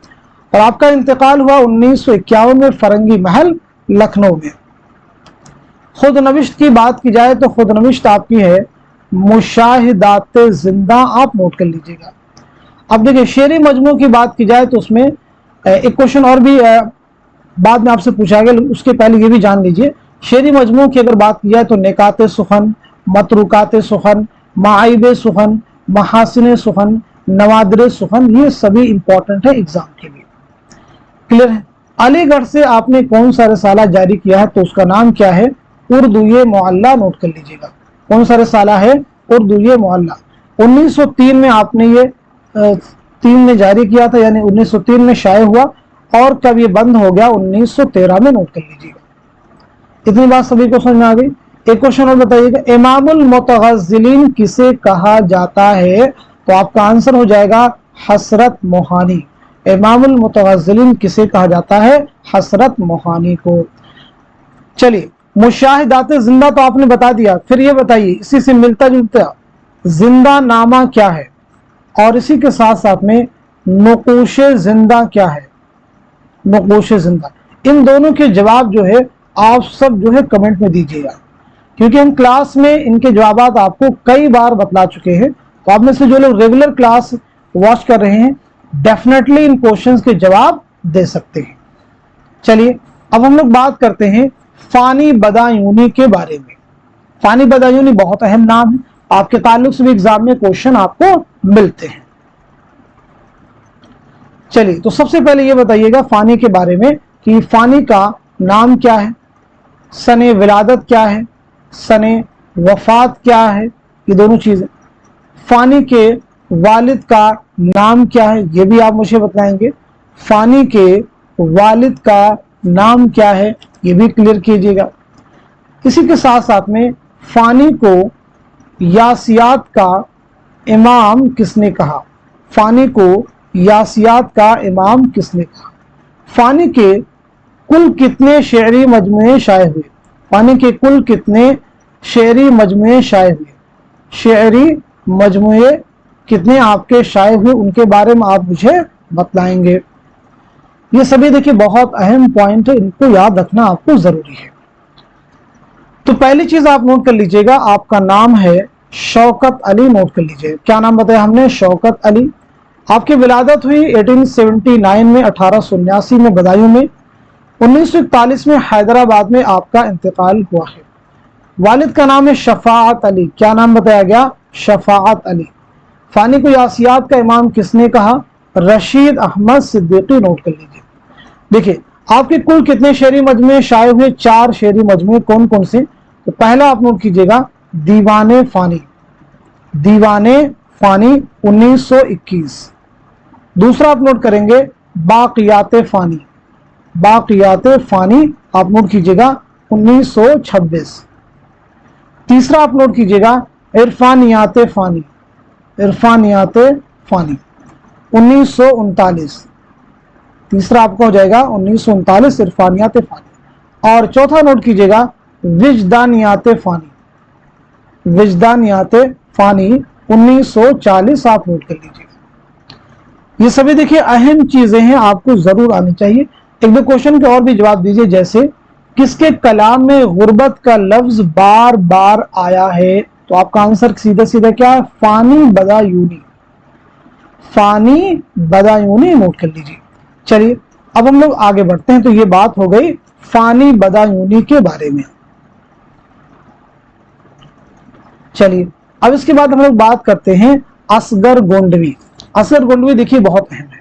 और आपका इंतकाल हुआ 1951 में फरंगी महल लखनऊ में। खुदनविश्त की बात की जाए तो खुदनविश्त आपकी है मुशाहिदात जिंदा, आप नोट कर लीजिएगा। अब देखिए शेरी मजमू की बात की जाए तो उसमें एक क्वेश्चन और भी बाद में आपसे पूछा गया, उसके पहले ये भी जान लीजिए शेरी मजमू की अगर बात की जाए तो निकात सुखन, मतरुकात सुखन, माइब सुखन, महासिन सुखन, नवादिर सुखन, ये सभी इंपॉर्टेंट है एग्जाम के लिए। क्लियर है? अलीगढ़ से आपने कौन सा रिसाला जारी किया है तो उसका नाम क्या है? उर्दू मुअल्ला। नोट कर लीजिएगा, कौन सा रिसाला है? उर्दू मुअल्ला। 1903 में आपने ये 3 में जारी किया था, यानी 1903 में शाये हुआ, और कब ये बंद हो गया? 1913 में। नोट कर लीजिएगा। इतनी बात सभी को समझ में आ गई? एक क्वेश्चन और बताइएगा, इमामुल मुतगज़्ज़िलीन किसे कहा जाता है? तो आपका आंसर हो जाएगा हसरत मोहानी। इमामुल मुतगज़्ज़िलीन किसे कहा जाता है? हसरत मोहानी को। चलिए, मुशाहिदात जिंदा तो आपने बता दिया, फिर ये बताइए इसी से मिलता जुलता जिंदा नामा क्या है, और इसी के साथ साथ में नुकूश जिंदा क्या है? नुकूश जिंदा, इन दोनों के जवाब जो है आप सब जो है कमेंट में दीजिएगा, क्योंकि हम क्लास में इनके जवाब आपको कई बार बतला चुके हैं। तो आप में से जो लोग रेगुलर क्लास वॉच कर रहे हैं डेफिनेटली इन क्वेश्चंस के जवाब दे सकते हैं। चलिए, अब हम लोग बात करते हैं फानी बदायूनी के बारे में। फानी बदायूनी बहुत अहम नाम है, आपके ताल्लुक से भी एग्जाम में क्वेश्चन आपको मिलते हैं। चलिए, तो सबसे पहले ये बताइएगा फानी के बारे में कि फानी का नाम क्या है, सने विलादत क्या है, सने वफात क्या है, ये दोनों चीजें। फानी के वालिद का नाम क्या है, ये भी आप मुझे बताएंगे। फानी के वालिद का नाम क्या है, ये भी क्लियर कीजिएगा। इसी के साथ साथ में फानी को यासियात का इमाम किसने कहा? फानी को यासियात का इमाम किसने कहा? फानी के कुल कितने शेरी मजमुए शाये हुए? फानी के कुल कितने शेरी मजमुए शाये हुए? शेरी मजमुए कितने आपके शाये हुए, उनके बारे में आप मुझे बतलाएंगे। ये सभी देखिए बहुत अहम पॉइंट है, इनको याद रखना आपको जरूरी है। तो पहली चीज आप नोट कर लीजिएगा, आपका नाम है शौकत अली। नोट कर लीजिए, क्या नाम बताया हमने? शौकत अली। आपकी विलादत हुई 1879 में, 1879 में बदायूं में। 1941 में हैदराबाद में आपका इंतकाल हुआ है। वालिद का नाम है शफाअत अली। क्या नाम बताया गया? शफाअत अली। फानी को यासियात का इमाम किसने कहा? रशीद अहमद सिद्दीकी। नोट कर लीजिए। देखिए, आपके कुल कितने शेरी मजमुए शाये हुए? 4 शेरी मजमुए। कौन कौन से? तो पहला आप नोट कीजिएगा, दीवाने फानी। दीवाने फानी 1921। दूसरा आप नोट करेंगे बाक़ियाते फानी। बाक़ियाते फानी आप नोट कीजिएगा 1926। तीसरा आप नोट कीजिएगा इरफानियाते फानी। इरफानियाते फानी 1939। तीसरा आपका हो जाएगा 1939 इरफानियाते फानी। और चौथा नोट कीजिएगा विजदानियाते फानी। विजदानियाते फानी 1940 आप नोट कर लीजिएगा। ये सभी देखिए अहम चीजें हैं, आपको जरूर आनी चाहिए। एक दो क्वेश्चन के और भी जवाब दीजिए, जैसे किसके कलाम में गुर्बत का लफ्ज बार बार आया है? तो आपका आंसर सीधा सीधा क्या है? फानी बदायूनी। फानी बदायूनी नोट कर लीजिए। चलिए, अब हम लोग आगे बढ़ते हैं। तो ये बात हो गई फानी बदायूनी के बारे में। चलिए, अब इसके बाद हम लोग बात करते हैं असगर गोंडवी। असगर गोंडवी देखिए बहुत अहम है,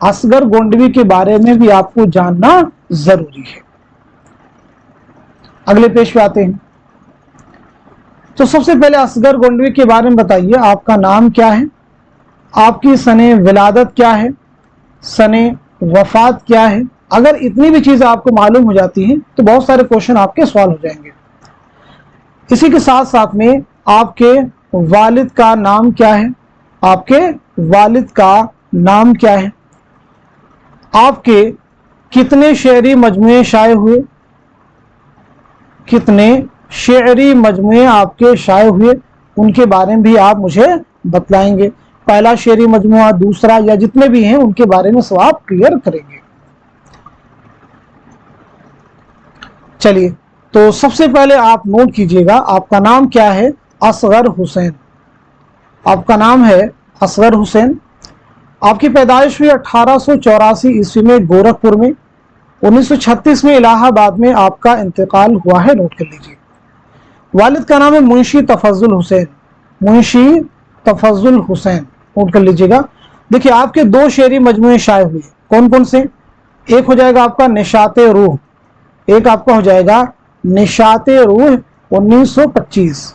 असगर गोंडवी के बारे में भी आपको जानना जरूरी है। अगले पेज पे आते हैं। तो सबसे पहले असगर गोंडवी के बारे में बताइए, आपका नाम क्या है, आपकी सने विलादत क्या है, सने वफात क्या है। अगर इतनी भी चीजें आपको मालूम हो जाती हैं तो बहुत सारे क्वेश्चन आपके सवाल हो जाएंगे। इसी के साथ साथ में आपके वालिद का नाम क्या है, आपके वालिद का नाम क्या है, आपके कितने शेरी मजमुए शाये हुए, कितने शेरी मजमुए आपके शाये हुए, उनके बारे में भी आप मुझे बतलाएंगे। पहला शेरी मजमुआ, दूसरा, या जितने भी हैं उनके बारे में सब आप क्लियर करेंगे। चलिए, तो सबसे पहले आप नोट कीजिएगा, आपका नाम क्या है? असगर हुसैन। आपका नाम है असगर हुसैन। आपकी पैदाइश हुई 1884 ईस्वी में गोरखपुर में। 1936 में इलाहाबाद में आपका इंतकाल हुआ है, नोट कर लीजिए। वालिद का नाम है मुंशी तफज्जुल हुसैन, मुंशी तफज्जुल हुसैन, नोट कर लीजिएगा। देखिए आपके 2 शेरी मजमूए शाये हुए, कौन कौन से? एक हो जाएगा आपका निशाते रूह, एक आपका हो जाएगा निशाते रूह 1925,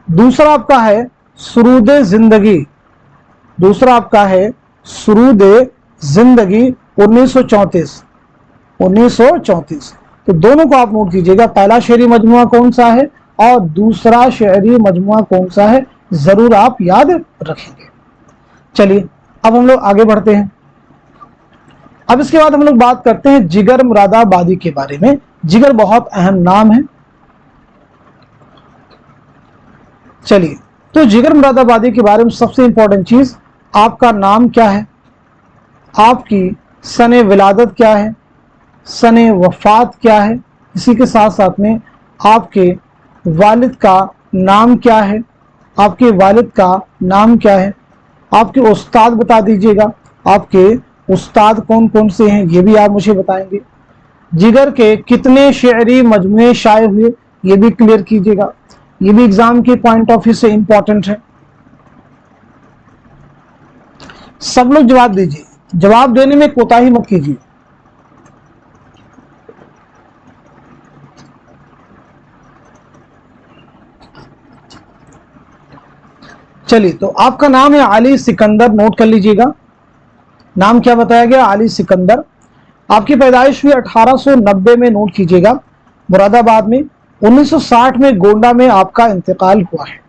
दूसरा आपका है सुरूदे जिंदगी, दूसरा आपका है सुरूदे जिंदगी 1934, 1934। तो दोनों को आप नोट कीजिएगा, पहला शेरी मजमुआ कौन सा है और दूसरा शेरी मजमुआ कौन सा है, जरूर आप याद रखेंगे। चलिए अब हम लोग आगे बढ़ते हैं। अब इसके बाद हम लोग बात करते हैं जिगर मुरादाबादी के बारे में। जिगर बहुत अहम नाम है। चलिए तो जिगर मुरादाबादी के बारे में सबसे इंपॉर्टेंट चीज, आपका नाम क्या है, आपकी सने विलादत क्या है, सने वफात क्या है, इसी के साथ साथ में आपके वालिद का नाम क्या है, आपके वालिद का नाम क्या है, आपके उस्ताद बता दीजिएगा, आपके उस्ताद कौन कौन से हैं ये भी आप मुझे बताएंगे। जिगर के कितने शेरी मजमुए शाये हुए ये भी क्लियर कीजिएगा, ये भी एग्जाम के पॉइंट ऑफ व्यू से इंपॉर्टेंट है। सब लोग जवाब दीजिए, जवाब देने में कोताही मत कीजिए। चलिए तो आपका नाम है अली सिकंदर, नोट कर लीजिएगा। नाम क्या बताया गया? अली सिकंदर। आपकी पैदाइश हुई 1890 में, नोट कीजिएगा, मुरादाबाद में। 1960 में गोंडा में आपका इंतकाल हुआ है।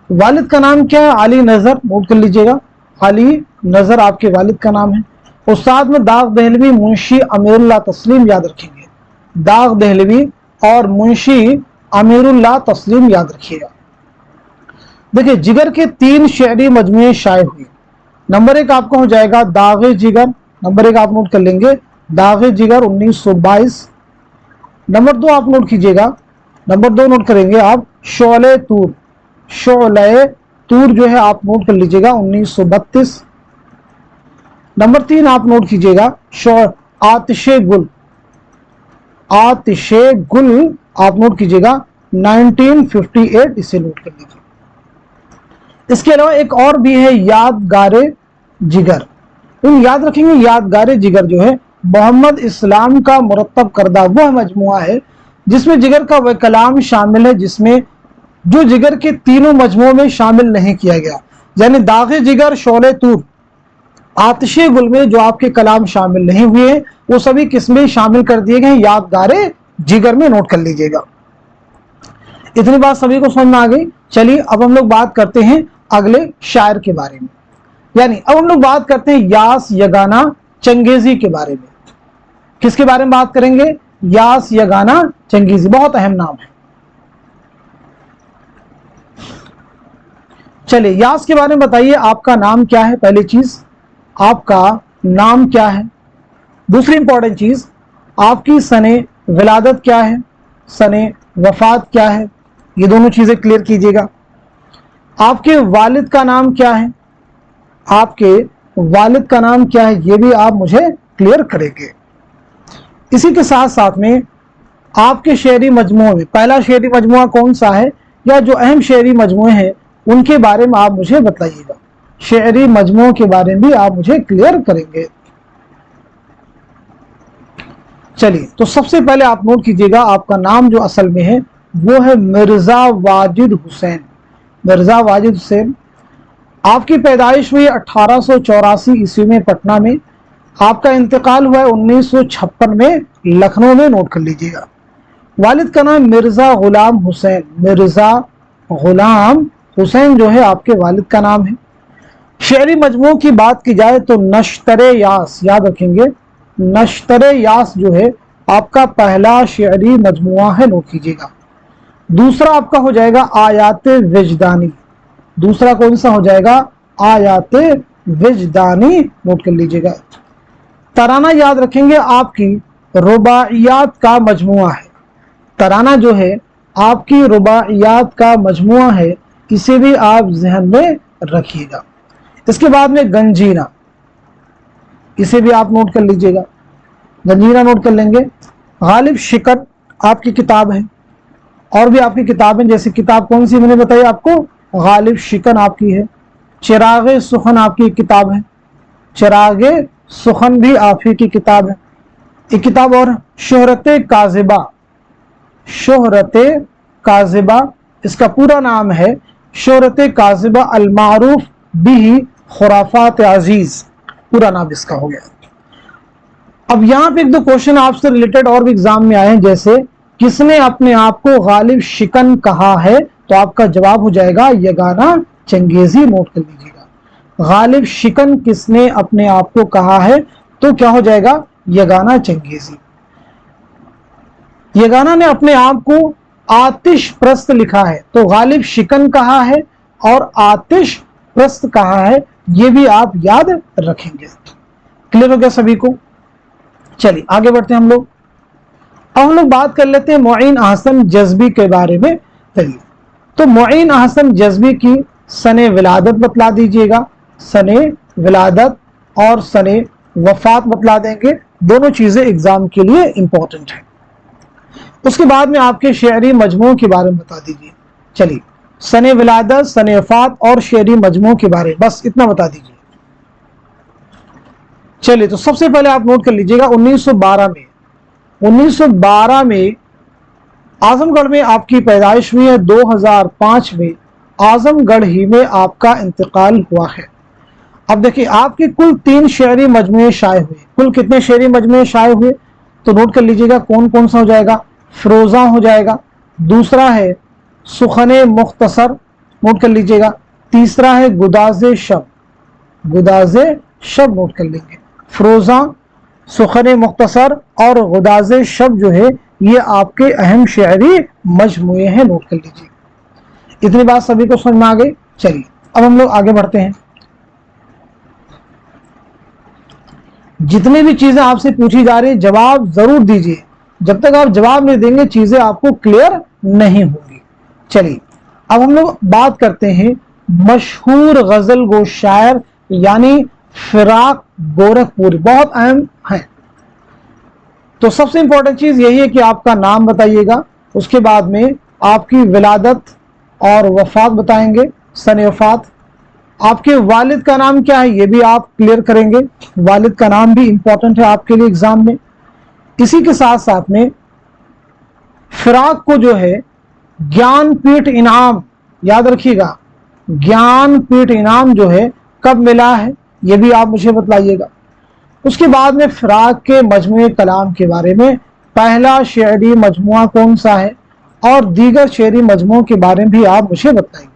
वालिद का नाम क्या है? अली नजर, नोट कर लीजिएगा, अली नजर आपके वालिद का नाम है। उस्ताद में दाग दहलवी, मुंशी अमीरुल्लाह तस्लीम, याद रखेंगे, दाग दहलवी और मुंशी अमीरुल्लाह तस्लीम याद रखिएगा। देखिए जिगर के 3 शेरी मजमुए शाये हुए। नंबर 1 आपका हो जाएगा दागे जिगर, नंबर 1 आप नोट कर लेंगे, दागे जिगर 1922। नंबर 2 आप नोट कीजिएगा, नंबर 2 नोट करेंगे आप शोले तूर, शोले तूर जो है आप नोट कर लीजिएगा 1932। नंबर 3 आप नोट कीजिएगा आतिशे गुल, आतिशे गुल आप नोट कीजिएगा 1958, इसे नोट कर लीजिए। इसके अलावा एक और भी है यादगारे जिगर, इन याद रखेंगे। यादगारे जिगर जो है मोहम्मद इस्लाम का मुरत्तब करदा वह मजमुआ है जिसमें जिगर का वह कलाम शामिल है जिसमें जो जिगर के तीनों मजमुओं में शामिल नहीं किया गया, यानी दागे जिगर, शोले तूर, आतिशे गुल में जो आपके कलाम शामिल नहीं हुए हैं वो सभी किस्में शामिल कर दिए गए यादगारे जिगर में, नोट कर लीजिएगा। इतनी बात सभी को समझ में आ गई। चलिए अब हम लोग बात करते हैं अगले शायर के बारे में, यानी अब हम लोग बात करते हैं यास यगाना चंगेजी के बारे में। किसके बारे में बात करेंगे? यास यगाना चंगेजी, बहुत अहम नाम है। चलिए यास के बारे में बताइए, आपका नाम क्या है? पहली चीज आपका नाम क्या है। दूसरी इंपॉर्टेंट चीज आपकी सने विलादत क्या है, सने वफात क्या है, ये दोनों चीजें क्लियर कीजिएगा। आपके वालिद का नाम क्या है, आपके वालिद का नाम क्या है ये भी आप मुझे क्लियर करेंगे। इसी के साथ साथ में आपके शेरी मजमुओं में पहला शेरी मजमुआ कौन सा है या जो अहम शेरी मजमुए हैं उनके बारे में आप मुझे बताइएगा। शेरी मजमुओं के बारे में भी आप मुझे क्लियर करेंगे। चलिए तो सबसे पहले आप नोट कीजिएगा, आपका नाम जो असल में है वो है मिर्जा वाजिद हुसैन, मिर्जा वाजिद हुसैन। आपकी पैदाइश हुई 1884 ईस्वी में पटना में, आपका इंतकाल हुआ है 1956 में लखनऊ में, नोट कर लीजिएगा। वालिद का नाम मिर्जा गुलाम हुसैन, मिर्जा गुलाम हुसैन जो है आपके वालिद का नाम है। शेरी मजमूओं की बात की जाए तो नश्तरे यास, याद रखेंगे, नश्तरे यास जो है आपका पहला शेरी मजमुआ है, नोट कीजिएगा। दूसरा आपका हो जाएगा आयाते विजदानी, दूसरा कौन सा हो जाएगा? आयाते विजदानी, नोट कर लीजिएगा। तराना याद रखेंगे, आपकी रुबाइयात का मजमुआ है, तराना जो है आपकी रुबाइयात का मजमुआ है, इसे भी आप जहन में रखिएगा। इसके बाद में गंजीना, इसे भी आप नोट कर लीजिएगा। जंजीरा नोट कर लेंगे। गालिब शिकन आपकी किताब है, और भी आपकी किताबें, जैसे किताब कौन सी मैंने बताई आपको, गालिब शिकन आपकी है। चिरागे सुखन आपकी किताब है, चिरागे सुखन भी आप ही की किताब है। एक किताब और, शोहरत काजिबा, शोहरत काजिबा, इसका पूरा नाम है शोहरत काजिबा अलमारूफ बिही खुराफात अजीज, पूरा नाम इसका हो गया। अब यहाँ पे एक दो क्वेश्चन आपसे रिलेटेड और भी एग्जाम में आए हैं, जैसे किसने अपने आप को गालिब शिकन कहा है, तो आपका जवाब हो जाएगा यगाना चंगेजी। नोट कर लीजिएगा, गालिब शिकन किसने अपने आप को कहा है, तो क्या हो जाएगा, यगाना चंगेजी। यगाना ने अपने आप को आतिश प्रस्त लिखा है, तो गालिब शिकन कहा है और आतिश प्रस्त कहा है, ये भी आप याद रखेंगे। क्लियर हो गया सभी को? चलिए आगे बढ़ते हैं हम लोग। अब हम लोग बात कर लेते हैं मुईन अहसन जज़्बी के बारे में। चलिए, तो मुईन अहसन जज़्बी की सने विलादत बतला दीजिएगा, सने विलादत और सने वफात बतला देंगे, दोनों चीजें एग्जाम के लिए इंपॉर्टेंट है। उसके बाद में आपके शेरी मजमू के बारे में बता दीजिए। चलिए, सने विलादत, सने वफात और शेरी मजमू के बारे में बस इतना बता दीजिए। चलिए, तो सबसे पहले आप नोट कर लीजिएगा 1912 में आजमगढ़ में आपकी पैदाइश हुई है। 2005 में आजमगढ़ ही में आपका इंतकाल हुआ है। अब देखिए, आपके कुल 3 शेरी मजमूए शाये हुए। कुल कितने शेरी मजमूए शाये हुए, तो नोट कर लीजिएगा कौन कौन सा हो जाएगा। फिरोजा हो जाएगा, दूसरा है सुखने मुख्तसर, नोट कर लीजिएगा, तीसरा है गुदाज़े शब, गुदाज़े शब नोट कर लेंगे। फिरोजा, सुखने मुख्तसर और गुदाज़े शब जो है ये आपके अहम शेरी मजमूए हैं, नोट कर लीजिए। इतनी बात सभी को समझ में आ गई। चलिए अब हम लोग आगे बढ़ते हैं। जितनी भी चीजें आपसे पूछी जा रही है जवाब जरूर दीजिए, जब तक आप जवाब नहीं देंगे चीजें आपको क्लियर नहीं होंगी। चलिए अब हम लोग बात करते हैं मशहूर गजल गो शायर यानी फिराक गोरखपुरी, बहुत अहम है। तो सबसे इंपॉर्टेंट चीज यही है कि आपका नाम बताइएगा, उसके बाद में आपकी विलादत और वफात बताएंगे, सने वफात, आपके वालिद का नाम क्या है ये भी आप क्लियर करेंगे, वालिद का नाम भी इंपॉर्टेंट है आपके लिए एग्जाम में। इसी के साथ साथ में फिराक को जो है ज्ञानपीठ इनाम, याद रखिएगा, ज्ञानपीठ इनाम जो है कब मिला है ये भी आप मुझे बतलाइएगा। उसके बाद में फिराक के मजमूए कलाम के बारे में, पहला शेरी मजमुआ कौन सा है और दीगर शेरी मजमुओं के बारे में भी आप मुझे बताएंगे।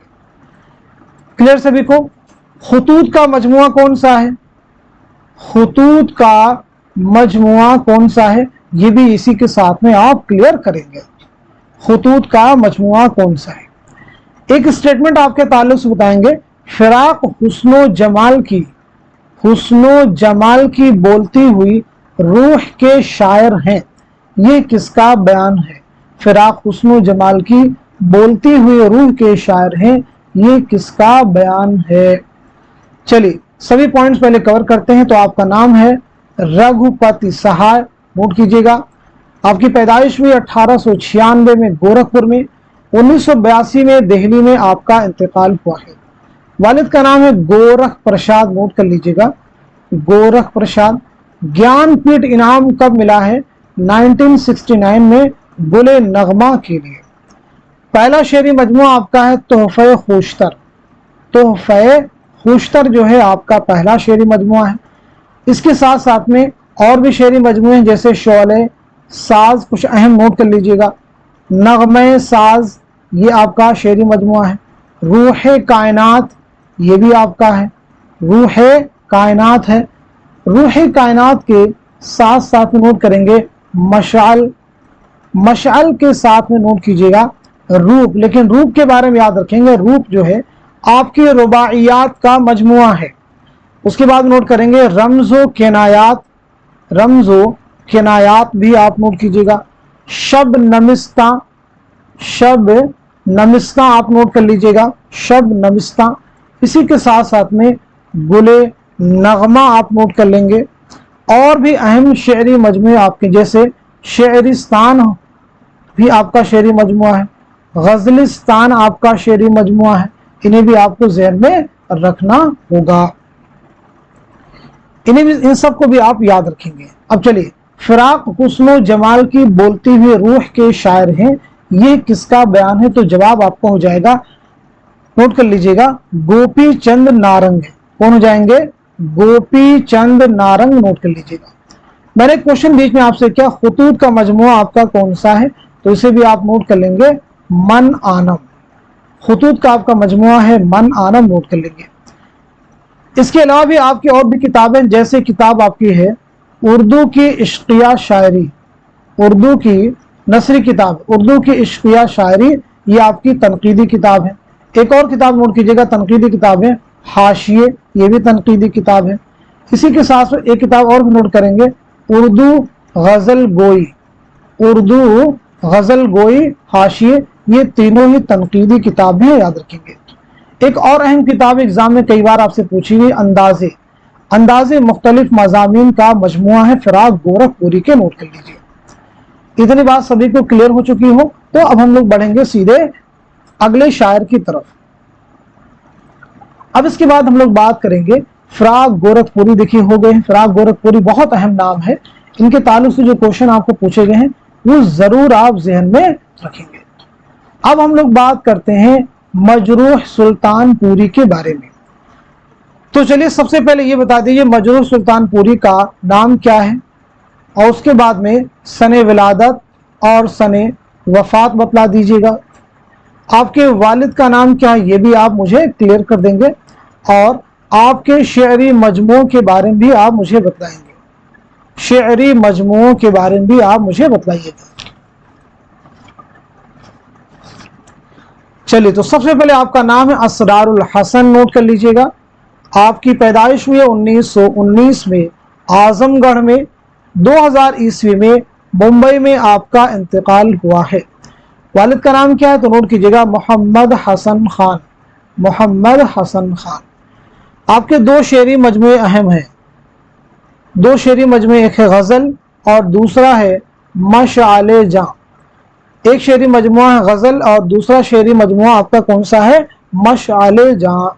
क्लियर सभी को? खुतूत का मजमुआ कौन सा है, खुतूत का मजमुआ कौन सा है ये भी इसी के साथ में आप क्लियर करेंगे। खुतूत का मजमुआ कौन सा है। एक स्टेटमेंट आपके ताल्लुक से बताएंगे, फिराक हुस्नो जमाल की, हुस्नो जमाल की बोलती हुई रूह के शायर हैं, ये किसका बयान है। फिराक हुस्नो जमाल की बोलती हुई रूह के शायर हैं, ये किसका बयान है। चलिए सभी पॉइंट्स पहले कवर करते हैं। तो आपका नाम है रघुपति सहाय, नोट कीजिएगा। आपकी पैदाइश हुई 1896 में गोरखपुर में, 1982 में दिल्ली में आपका इंतकाल हुआ है। वालिद का नाम है गोरख प्रसाद, नोट कर लीजिएगा, गोरख प्रसाद। ज्ञानपीठ इनाम कब मिला है, 1969 में गुले नगमा के लिए। पहला शेरी मजमुआ आपका है तोहफे खुशतर, तोहफे खुशतर जो है आपका पहला शेरी मजमुआ है। इसके साथ साथ में और भी शेरी मजमुए हैं, जैसे शोले साज, कुछ अहम नोट कर लीजिएगा। नगमे साज ये आपका शेरी मजमुआ है। रूहे कायनात ये भी आपका है, रूहे कायनात है। रूहे कायनात के साथ साथ में नोट करेंगे मशाल, मशाल के साथ में नोट कीजिएगा रूप, लेकिन रूप के बारे में याद रखेंगे, रूप जो है आपकी रुबाइयात का मजमुआ है। उसके बाद नोट करेंगे रमजो किनायात, रमजो किनायात भी आप नोट कीजिएगा। शब नमिस्ता, शब नमिस्ता आप नोट कर लीजिएगा, शब नमिस्ता। इसी के साथ साथ में गुले नगमा आप नोट कर लेंगे। और भी अहम शेरी मजमूए आपके, जैसे शेरिस्तान भी आपका शेरी मजमुआ है, गजलिस्तान आपका शेरी मजमुआ है, इन्हें भी आपको ज़हन में रखना होगा, इन्हें भी, इन सब को भी आप याद रखेंगे। अब चलिए, फिराक हुस्न जमाल की बोलती हुई रूह के शायर हैं, ये किसका बयान है? तो जवाब आपका हो जाएगा, नोट कर लीजिएगा, गोपी चंद नारंग। कौन हो जाएंगे? गोपी चंद नारंग, नोट कर लीजिएगा। मैंने क्वेश्चन बीच में आपसे क्या, खुतूत का मजमुआ आपका कौन सा है? तो इसे भी आप नोट कर लेंगे, मन आनम। खुतूत का आपका मजमुआ है मन आनम, नोट कर लेंगे। इसके अलावा भी आपकी और भी किताबें, जैसे किताब आपकी है उर्दू की इश्किया शायरी, उर्दू की नसरी किताब, उर्दू की इश्किया शायरी, ये आपकी तनकीदी किताब है। एक और किताब नोट कीजिएगा, तनकीदी किताब है हाशिए, ये भी तनकीदी किताब है। इसी के साथ एक किताब और भी नोट करेंगे, उर्दू गजल गोई, उर्दू गजल गोई हाशिए, ये तीनों ही तनकीदी किताब हैं, याद रखेंगे। एक और अहम किताब एग्जाम में कई बार आपसे पूछी गई, अंदाजे, अंदाजे मुख्तलिफ मज़ामीन का मजमुआ है फिराक गोरखपुरी के, नोट कर लीजिए। इतनी बात सभी को क्लियर हो चुकी हो, तो अब हम लोग बढ़ेंगे सीधे अगले शायर की तरफ। अब इसके बाद हम लोग बात करेंगे फिराक गोरखपुरी। देखिए हो गए, फिराक गोरखपुरी बहुत अहम नाम है, इनके ताल्लुक से जो क्वेश्चन आपको पूछे गए हैं वो जरूर आप जहन में रखेंगे। अब हम लोग बात करते हैं मजरूह सुल्तानपुरी के बारे में। तो चलिए सबसे पहले ये बता दीजिए मजरूह सुल्तानपुरी का नाम क्या है, और उसके बाद में सने विलादत और सने वफात बतला दीजिएगा। आपके वालिद का नाम क्या है ये भी आप मुझे क्लियर कर देंगे, और आपके शेरी मजमुओं के बारे में भी आप मुझे बतलाएंगे, शेरी मजमुओं के बारे में भी आप मुझे बतलाइएगा। चलिए, तो सबसे पहले आपका नाम है असरारुल हसन, नोट कर लीजिएगा। आपकी पैदाइश हुई है 1919 में आजमगढ़ में, 2000 ईस्वी में मुंबई में आपका इंतकाल हुआ है। वालिद का नाम क्या है? तो नोट कीजिएगा, मोहम्मद हसन खान, मोहम्मद हसन खान। आपके दो शेरी मजमुए अहम हैं, दो शेरी मजमुए, एक है गज़ल और दूसरा है मशाले जां। एक शेरी मजमुआ है गज़ल और दूसरा शेरी मजमुआ आपका कौन सा है? मशाले जां।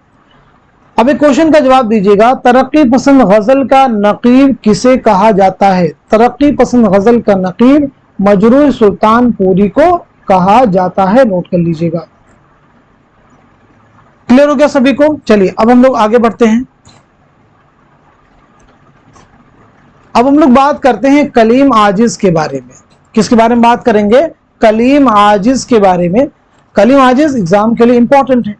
अब एक क्वेश्चन का जवाब दीजिएगा, तरक्की पसंद गज़ल का नकीब किसे कहा जाता है? तरक्की पसंद गज़ल का नकीब मजरूह सुल्तानपुरी को कहा जाता है, नोट कर लीजिएगा। क्लियर हो गया सभी को? चलिए अब हम लोग आगे बढ़ते हैं। अब हम लोग बात करते हैं कलीम आजिज के बारे में। किसके बारे में बात करेंगे? कलीम आजिज के बारे में। कलीम आजिज एग्जाम के लिए इंपॉर्टेंट है,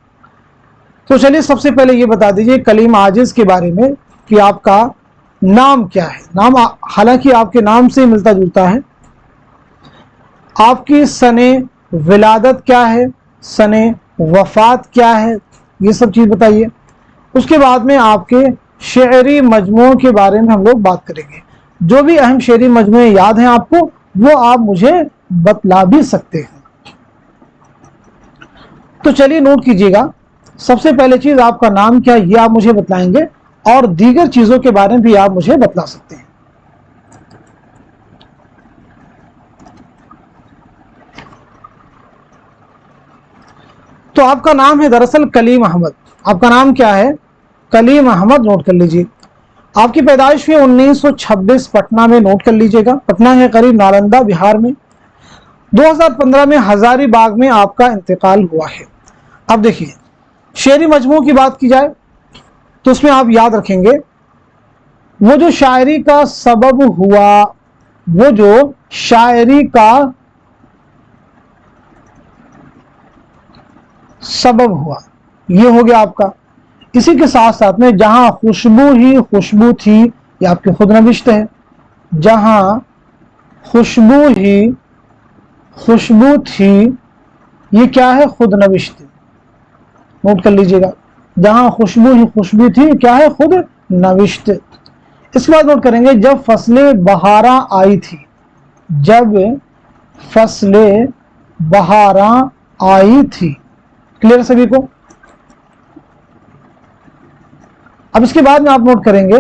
तो चलिए सबसे पहले ये बता दीजिए कलीम आजिज के बारे में कि आपका नाम क्या है। नाम हालांकि आपके नाम से मिलता जुलता है। आपकी सने विलादत क्या है, सने वफात क्या है, ये सब चीज बताइए। उसके बाद में आपके शेरी मजमुओं के बारे में हम लोग बात करेंगे। जो भी अहम शेरी मजमुए याद हैं आपको वो आप मुझे बतला भी सकते हैं। तो चलिए नोट कीजिएगा, सबसे पहले चीज आपका नाम क्या है ये आप मुझे बतलाएंगे, और दीगर चीजों के बारे में भी आप मुझे बतला सकते हैं। तो आपका नाम है दरअसल कलीम अहमद। आपका नाम क्या है? कलीम अहमद, नोट कर लीजिए। आपकी पैदाइश हुई 1926 पटना में, नोट कर लीजिएगा। पटना है करीब नालंदा बिहार में। 2015 में हजारीबाग में आपका इंतकाल हुआ है। अब देखिए शेरी मजमू की बात की जाए तो उसमें आप याद रखेंगे वो जो शायरी का सबब हुआ, वो जो शायरी का सबब हुआ ये हो गया आपका। इसी के साथ साथ में जहां खुशबू ही खुशबू थी, ये आपकी खुद नविश्त है। जहां खुशबू ही खुशबू थी, ये क्या है? खुद नविश्त, नोट कर लीजिएगा। जहां खुशबू ही खुशबू थी, क्या है? खुद नविश्त। इसके बाद नोट करेंगे जब फसलें बहारा आई थी, जब फसलें बहारा आई थी। क्लियर सभी को? अब इसके बाद में आप नोट करेंगे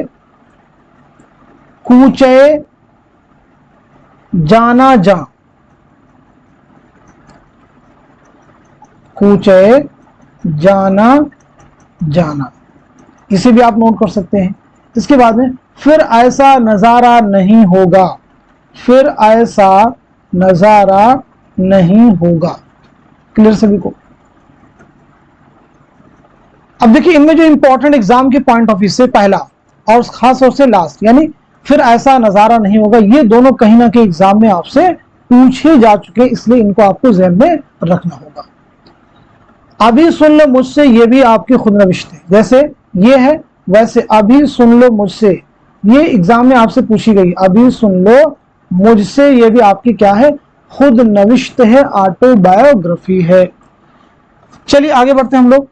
कूचे जाना जा, कूचे जाना जाना, इसे भी आप नोट कर सकते हैं। इसके बाद में फिर ऐसा नजारा नहीं होगा, फिर ऐसा नजारा नहीं होगा। क्लियर सभी को? अब देखिए इनमें जो इंपॉर्टेंट एग्जाम के पॉइंट ऑफ व्यू से पहला और खास तौर से लास्ट, यानी फिर ऐसा नजारा नहीं होगा, ये दोनों कहीं ना कहीं एग्जाम में आपसे पूछे जा चुके, इसलिए इनको आपको ज़हन में रखना होगा। अभी सुन लो मुझसे, ये भी आपके खुद नविश्त है, जैसे ये है वैसे अभी सुन लो मुझसे, ये एग्जाम में आपसे पूछी गई। अभी सुन लो मुझसे, ये भी आपकी क्या है? खुद नविश्त है, ऑटोबायोग्राफी है। चलिए आगे बढ़ते हैं हम लोग।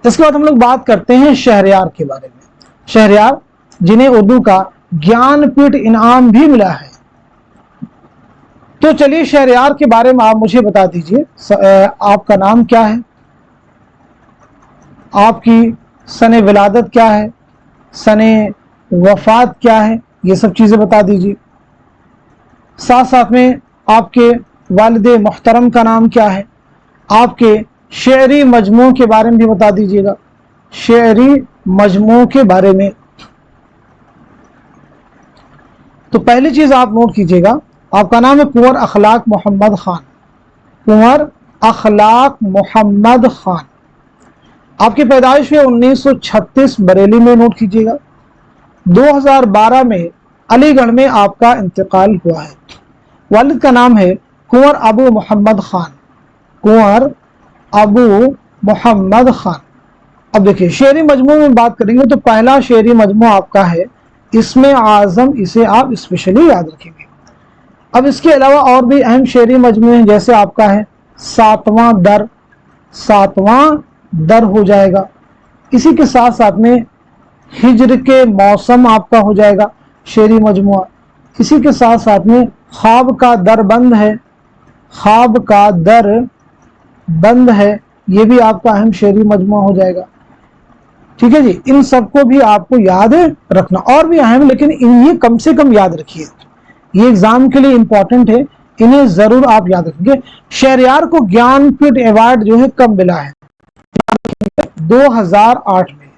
इसके बाद हम लोग बात करते हैं शहरयार के बारे में। शहरयार जिन्हें उर्दू का ज्ञानपीठ इनाम भी मिला है। तो चलिए शहरयार के बारे में आप मुझे बता दीजिए, आपका नाम क्या है, आपकी सने विलादत क्या है, सने वफात क्या है, ये सब चीजें बता दीजिए। साथ साथ में आपके वालिदे मोहतरम का नाम क्या है, आपके शेरी मजमू के बारे में भी बता दीजिएगा, शेरी मजमू के बारे में। तो पहली चीज आप नोट कीजिएगा, आपका नाम है कुंवर अखलाक मोहम्मद खान, कुंवर अखलाक मोहम्मद खान। आपकी पैदाइश है 1936 बरेली में, नोट कीजिएगा। 2012 में अलीगढ़ में आपका इंतकाल हुआ है। वालिद का नाम है कुंवर अबू मोहम्मद खान, कुंवर अबू मोहम्मद खान। अब देखिए शेरी मजमू में बात करेंगे तो पहला शेरी मजमू आपका है इसमें आजम, इसे आप स्पेशली याद रखेंगे। अब इसके अलावा और भी अहम शेरी मजमू हैं, जैसे आपका है सातवां दर, सातवां दर हो जाएगा। इसी के साथ साथ में हिज्र के मौसम आपका हो जाएगा शेरी मजमुआ। इसी के साथ साथ में ख्वाब का दर बंद है, ख्वाब का दर बंद है, ये भी आपका अहम शेरी मजमुआ हो जाएगा। ठीक है जी, इन सबको भी आपको याद रखना, और भी अहम, लेकिन ये कम से कम याद रखिए, ये एग्जाम के लिए इंपॉर्टेंट है, इन्हें जरूर आप याद रखेंगे। शहरयार को ज्ञानपीठ अवार्ड जो है कब मिला है? 2008 में।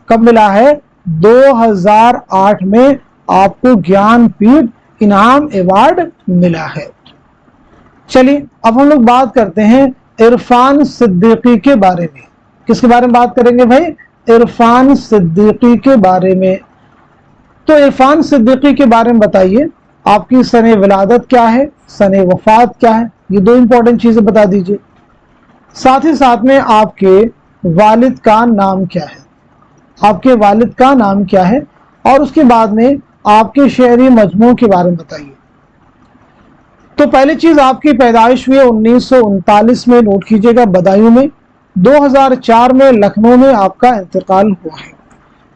कब मिला है? 2008 में आपको ज्ञानपीठ इनाम अवार्ड मिला है। चलिए अब हम लोग बात करते हैं इरफान सिद्दीकी के बारे में। किसके बारे में बात करेंगे भाई? इरफान सिद्दीकी के बारे में। तो इरफान सिद्दीकी के बारे में बताइए, आपकी सने विलादत क्या है, सने वफात क्या है, ये दो इंपॉर्टेंट चीजें बता दीजिए। साथ ही साथ में आपके वालिद का नाम क्या है, आपके वालिद का नाम क्या है, और उसके बाद में आपके शेरी मजमू के बारे में बताइए। तो पहली चीज आपकी पैदाइश हुई 1939 में, नोट कीजिएगा, बदायूं में। 2004 में लखनऊ में आपका इंतकाल हुआ है।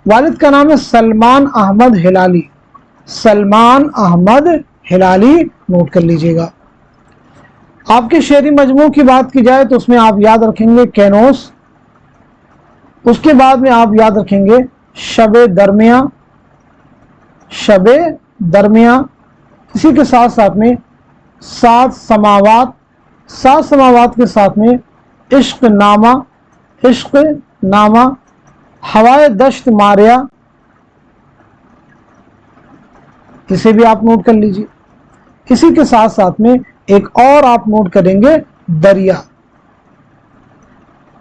वालिद का नाम है सलमान अहमद हिलाली, सलमान अहमद हिलाली, नोट कर लीजिएगा। आपके शेरी मजमू की बात की जाए तो उसमें आप याद रखेंगे कैनोस, उसके बाद में आप याद रखेंगे शबे दरमिया, शबे दरमिया। इसी के साथ साथ में सात समावात, सात समावात के साथ में इश्क नामा, इश्क नामा, हवाए दश्त मारिया, इसे भी आप नोट कर लीजिए। इसी के साथ साथ में एक और आप नोट करेंगे दरिया,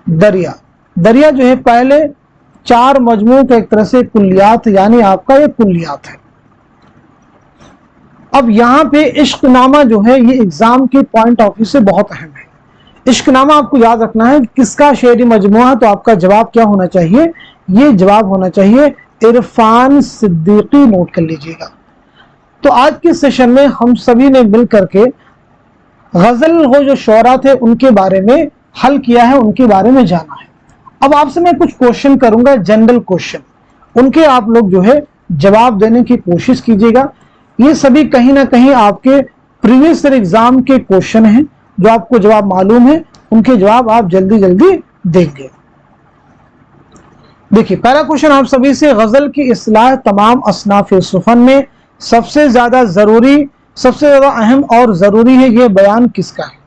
दरिया। दरिया जो है पहले चार मजमू का एक तरह से कुल्लियात, यानी आपका ये कुल्लियात है। अब यहाँ पे इश्कनामा जो है ये एग्जाम के पॉइंट ऑफ व्यू से बहुत अहम है। इश्कनामा आपको याद रखना है किसका शेरी मजमुआ, तो आपका जवाब क्या होना चाहिए? ये जवाब होना चाहिए इरफान सिद्दीकी, नोट कर लीजिएगा। तो आज के सेशन में हम सभी ने मिल करके गजल हो जो शोरा थे उनके बारे में हल किया है, उनके बारे में जाना है। अब आपसे मैं कुछ क्वेश्चन करूंगा, जनरल क्वेश्चन, उनके आप लोग जो है जवाब देने की कोशिश कीजिएगा। ये सभी कहीं ना कहीं आपके प्रीवियस ईयर एग्जाम के क्वेश्चन हैं, जो आपको जवाब मालूम है, उनके जवाब आप जल्दी जल्दी देंगे। देखिए पहला क्वेश्चन आप सभी से, गजल की इस्लाह तमाम असनाफ सुफन में सबसे ज्यादा जरूरी, सबसे ज्यादा अहम और जरूरी है, यह बयान किसका है?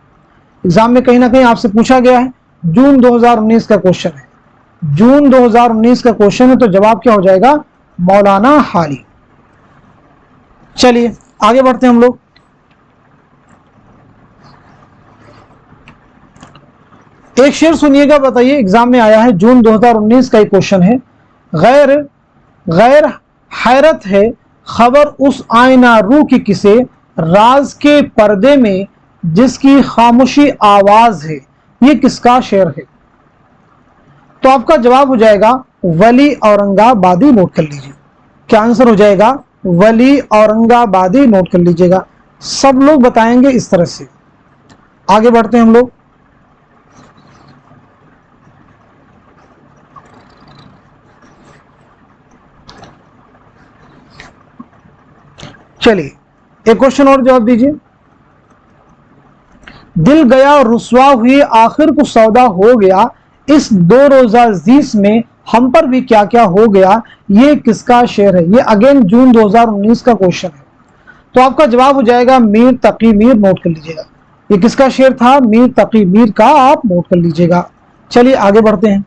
एग्जाम में कहीं ना कहीं आपसे पूछा गया है, जून 2019 का क्वेश्चन है, जून 2019 का क्वेश्चन है, तो जवाब क्या हो जाएगा? मौलाना हाली। चलिए आगे बढ़ते हैं हम लोग। एक शेर सुनिएगा, बताइए, एग्जाम में आया है, जून 2019 का एक क्वेश्चन है। गैर गैर हैरत है खबर उस आईना रू की किसे, राज के पर्दे में जिसकी खामोशी आवाज है, ये किसका शेर है? तो आपका जवाब हो जाएगा वली औरंगाबादी। नोट कर लीजिए, क्या आंसर हो जाएगा? वली औरंगाबादी। नोट कर लीजिएगा, सब लोग बताएंगे इस तरह से। आगे बढ़ते हैं हम लोग। चलिए एक क्वेश्चन और जवाब दीजिए। दिल गया रुसवा हुई आखिर को सौदा हो गया, इस दो रोजा जीस में हम पर भी क्या क्या हो गया, ये किसका शेर है? ये अगेन जून 2019 का क्वेश्चन है। तो आपका जवाब हो जाएगा मीर तकी मीर। नोट कर लीजिएगा, ये किसका शेर था? मीर तकी मीर का, आप नोट कर लीजिएगा। चलिए आगे बढ़ते हैं।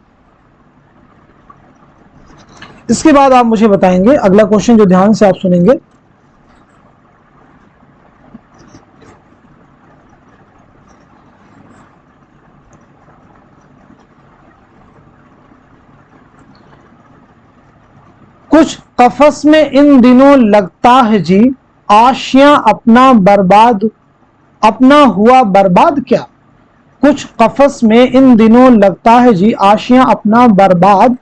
इसके बाद आप मुझे बताएंगे अगला क्वेश्चन जो ध्यान से आप सुनेंगे। कुछ कफस में इन दिनों लगता है जी, आशियां अपना बर्बाद, अपना हुआ बर्बाद क्या? कुछ कफस में इन दिनों लगता है जी, आशियां अपना बर्बाद,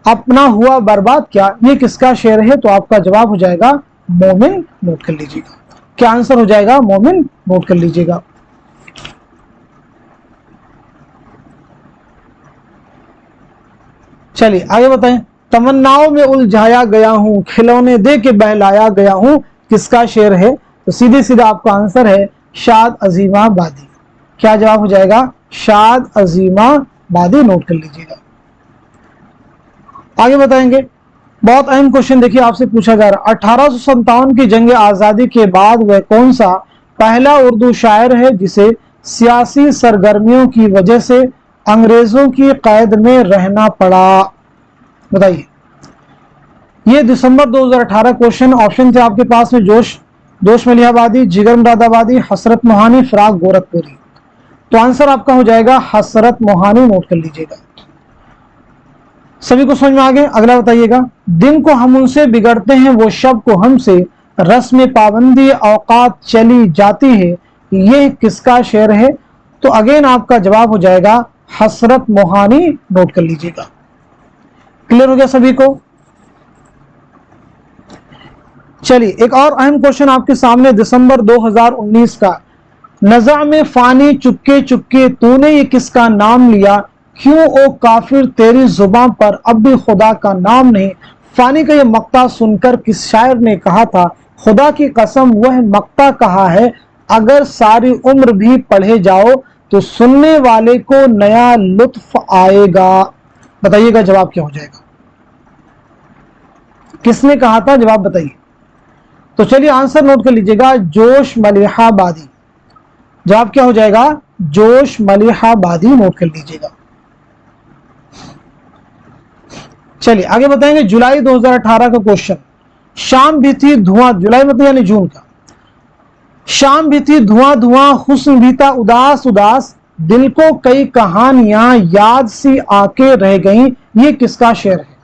अपना हुआ बर्बाद क्या, ये किसका शेर है? तो आपका जवाब हो जाएगा मोमिन। नोट कर लीजिएगा, क्या आंसर हो जाएगा? मोमिन। नोट कर लीजिएगा। चलिए आगे बताएं। तमन्नाओं में उलझाया गया हूं, खिलौने दे के बहलाया गया हूं, किसका शेर है? तो सीधे सीधा आपका आंसर है शाद अजीमाबादी। क्या जवाब हो जाएगा? शाद अजीमाबादी। नोट कर लीजिएगा। आगे बताएंगे, बहुत अहम क्वेश्चन देखिए आपसे पूछा जा रहा है। 1857 की जंग आजादी के बाद वह कौन सा पहला उर्दू शायर है जिसे सियासी सरगर्मियों की वजह से अंग्रेजों की कैद में रहना पड़ा? बताइए। ये दिसंबर 2018 क्वेश्चन। ऑप्शन थे आपके पास में जोश मलिहाबादी, जिगर मुरादाबादी, हसरत मोहानी, फिराक गोरखपुरी। तो आंसर आपका हो जाएगा हसरत मोहानी। नोट कर लीजिएगा। सभी को समझ में आ गए? अगला बताइएगा। दिन को हम उनसे बिगड़ते हैं, वो शब को हमसे, रस्म पाबंदी औकात चली जाती है, ये किसका शेर है? तो अगेन आपका जवाब हो जाएगा हसरत मोहानी। नोट कर लीजिएगा। क्लियर हो गया सभी को? चलिए एक और अहम क्वेश्चन आपके सामने, दिसंबर 2019 का। नज़ा में फानी चुपके चुपके तूने ये किसका नाम लिया, क्यों ओ काफिर तेरी जुबान पर अब भी खुदा का नाम नहीं। फानी का ये मक्ता सुनकर किस शायर ने कहा था, खुदा की कसम वह मक्ता कहा है, अगर सारी उम्र भी पढ़े जाओ तो सुनने वाले को नया लुत्फ आएगा। बताइएगा जवाब क्या हो जाएगा? किसने कहा था? जवाब बताइए। तो चलिए आंसर नोट कर लीजिएगा, जोश मलिहाबादी। जवाब क्या हो जाएगा? जोश मलिहाबादी। नोट कर लीजिएगा। चलिए आगे बताएंगे। जुलाई 2018 का क्वेश्चन। शाम भी थी धुआं, जुलाई मतलब यानी जून का। शाम भी थी धुआं धुआं, हुस्न भी था उदास उदास, दिल को कई कहानियां याद सी आके रह गईं, ये किसका शेर है?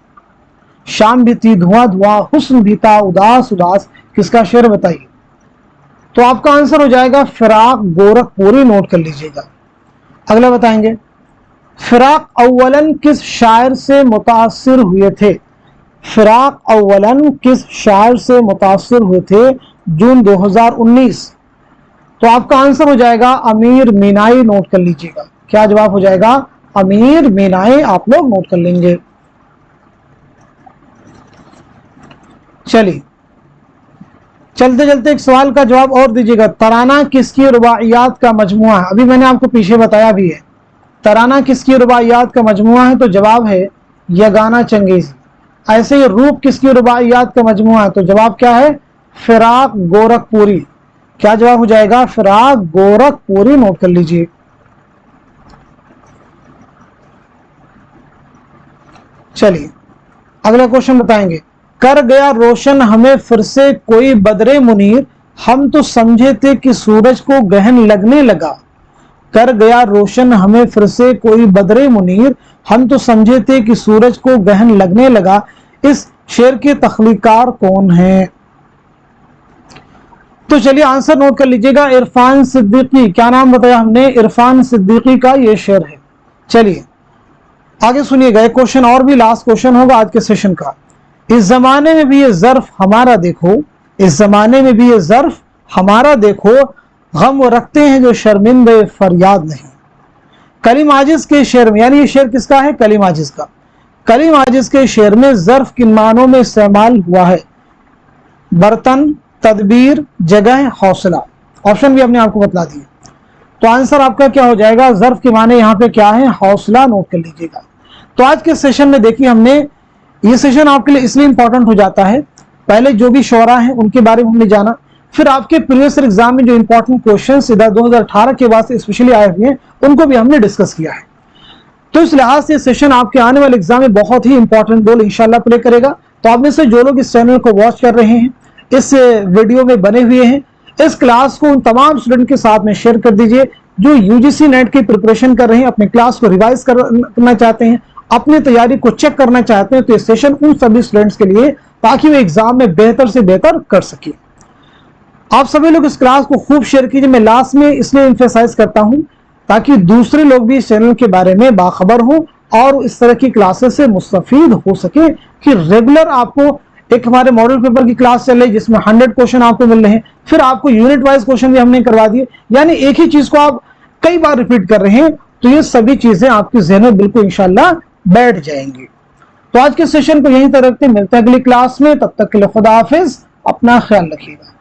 शाम भी थी धुआं धुआं, हुस्न भी था उदास उदास, किसका शेर बताइए? तो आपका आंसर हो जाएगा फिराक गोरखपुरी। नोट कर लीजिएगा। अगला बताएंगे। फिराक अव्वलन किस शायर से मुतासिर हुए थे? फिराक अव्वलन किस शायर से मुतासिर हुए थे? जून 2019। तो आपका आंसर हो जाएगा अमीर मीनाई। नोट कर लीजिएगा। क्या जवाब हो जाएगा? अमीर मीनाई। आप लोग नोट कर लेंगे। चलिए चलते चलते एक सवाल का जवाब और दीजिएगा। तराना किसकी रुबाइयात का मजमुआ है? अभी मैंने आपको पीछे बताया भी है, तराना किसकी रुबाइयात का मजमुआ है? तो जवाब है यगाना चंगेजी। ऐसे ही रूप किसकी रुबाइयात का मजमुआ है? तो जवाब क्या है? फिराक गोरखपुरी। क्या जवाब हो जाएगा? फिराक गोरखपुरी। नोट कर लीजिए। चलिए अगला क्वेश्चन बताएंगे। कर गया रोशन हमें फिर से कोई बदरे मुनीर, हम तो समझे थे कि सूरज को गहन लगने लगा। कर गया रोशन हमें फिर से कोई बदरे मुनीर, हम तो समझे थे कि सूरज को गहन लगने लगा। इस शेर के तख्लीकार कौन है? तो चलिए आंसर नोट कर लीजिएगा। इरफान सिद्दीकी। क्या नाम बताया हमने? इरफान सिद्दीकी का ये शेर है। चलिए आगे सुनिएगा, एक क्वेश्चन और भी लास्ट क्वेश्चन होगा आज के सेशन का। इस जमाने में भी ये ज़र्फ हमारा देखो, इस जमाने में भी ये ज़र्फ हमारा देखो, गम वो रखते हैं जो शर्मिंदे फरियाद नहीं। कलीम आजिज के शेर में, यानी ये शेर किसका है? कलीम आजिज का। कलीम आजिज के शेर में ज़र्फ किन मानों में इस्तेमाल हुआ है? बर्तन, तदबीर, जगह, हौसला। ऑप्शन भी अपने आपको बतला दिए। तो आंसर आपका क्या हो जाएगा? ज़र्फ के माने यहाँ पे क्या है? हौसला। नोट कर लीजिएगा। तो आज के सेशन में देखिए हमने, ये सेशन आपके लिए इसलिए इंपॉर्टेंट हो जाता है, पहले जो भी शोरा हैं उनके बारे में हमने जाना, फिर आपके प्रीवियस एग्जाम में जो इंपॉर्टेंट क्वेश्चंस इधर 2018 के बाद से स्पेशली आए हुए हैं उनको भी हमने डिस्कस किया है। तो इस लिहाज से सेशन आपके आने वाले एग्जाम में बहुत ही इंपॉर्टेंट रोल इंशाल्लाह प्ले करेगा। तो आप में से जो लोग इस चैनल को वॉच कर रहे हैं, इस वीडियो में बने हुए हैं, इस क्लास को उन तमाम स्टूडेंट के साथ में शेयर कर दीजिए जो यूजीसी नेट की प्रिपरेशन कर रहे हैं, अपने क्लास को रिवाइज करना चाहते हैं, अपनी तैयारी को चेक करना चाहते हैं। तो ये सेशन उन सभी स्टूडेंट्स के लिए, ताकि वो एग्जाम में बेहतर से बेहतर कर सके। आप सभी लोग इस क्लास को खूब शेयर कीजिए। मैं लास्ट में इसलिए एम्फेसाइज करता हूं ताकि दूसरे लोग भी इस चैनल के बारे में बाखबर हो और इस तरह की क्लासेस से मुस्तफीद हो सके कि रेगुलर आपको एक हमारे मॉडल पेपर की क्लास चल रही है जिसमें 100 क्वेश्चन आपको मिल रहे हैं, फिर आपको यूनिट वाइज क्वेश्चन भी हमने करवा दिए, यानी एक ही चीज को आप कई बार रिपीट कर रहे हैं। तो ये सभी चीजें आपके ज़हन में बिल्कुल इंशाल्लाह बैठ जाएंगी। तो आज के सेशन को यहीं तक रखते हैं, मिलते हैं अगली क्लास में। तब तक के लिए खुदा हाफिज, अपना ख्याल रखिएगा।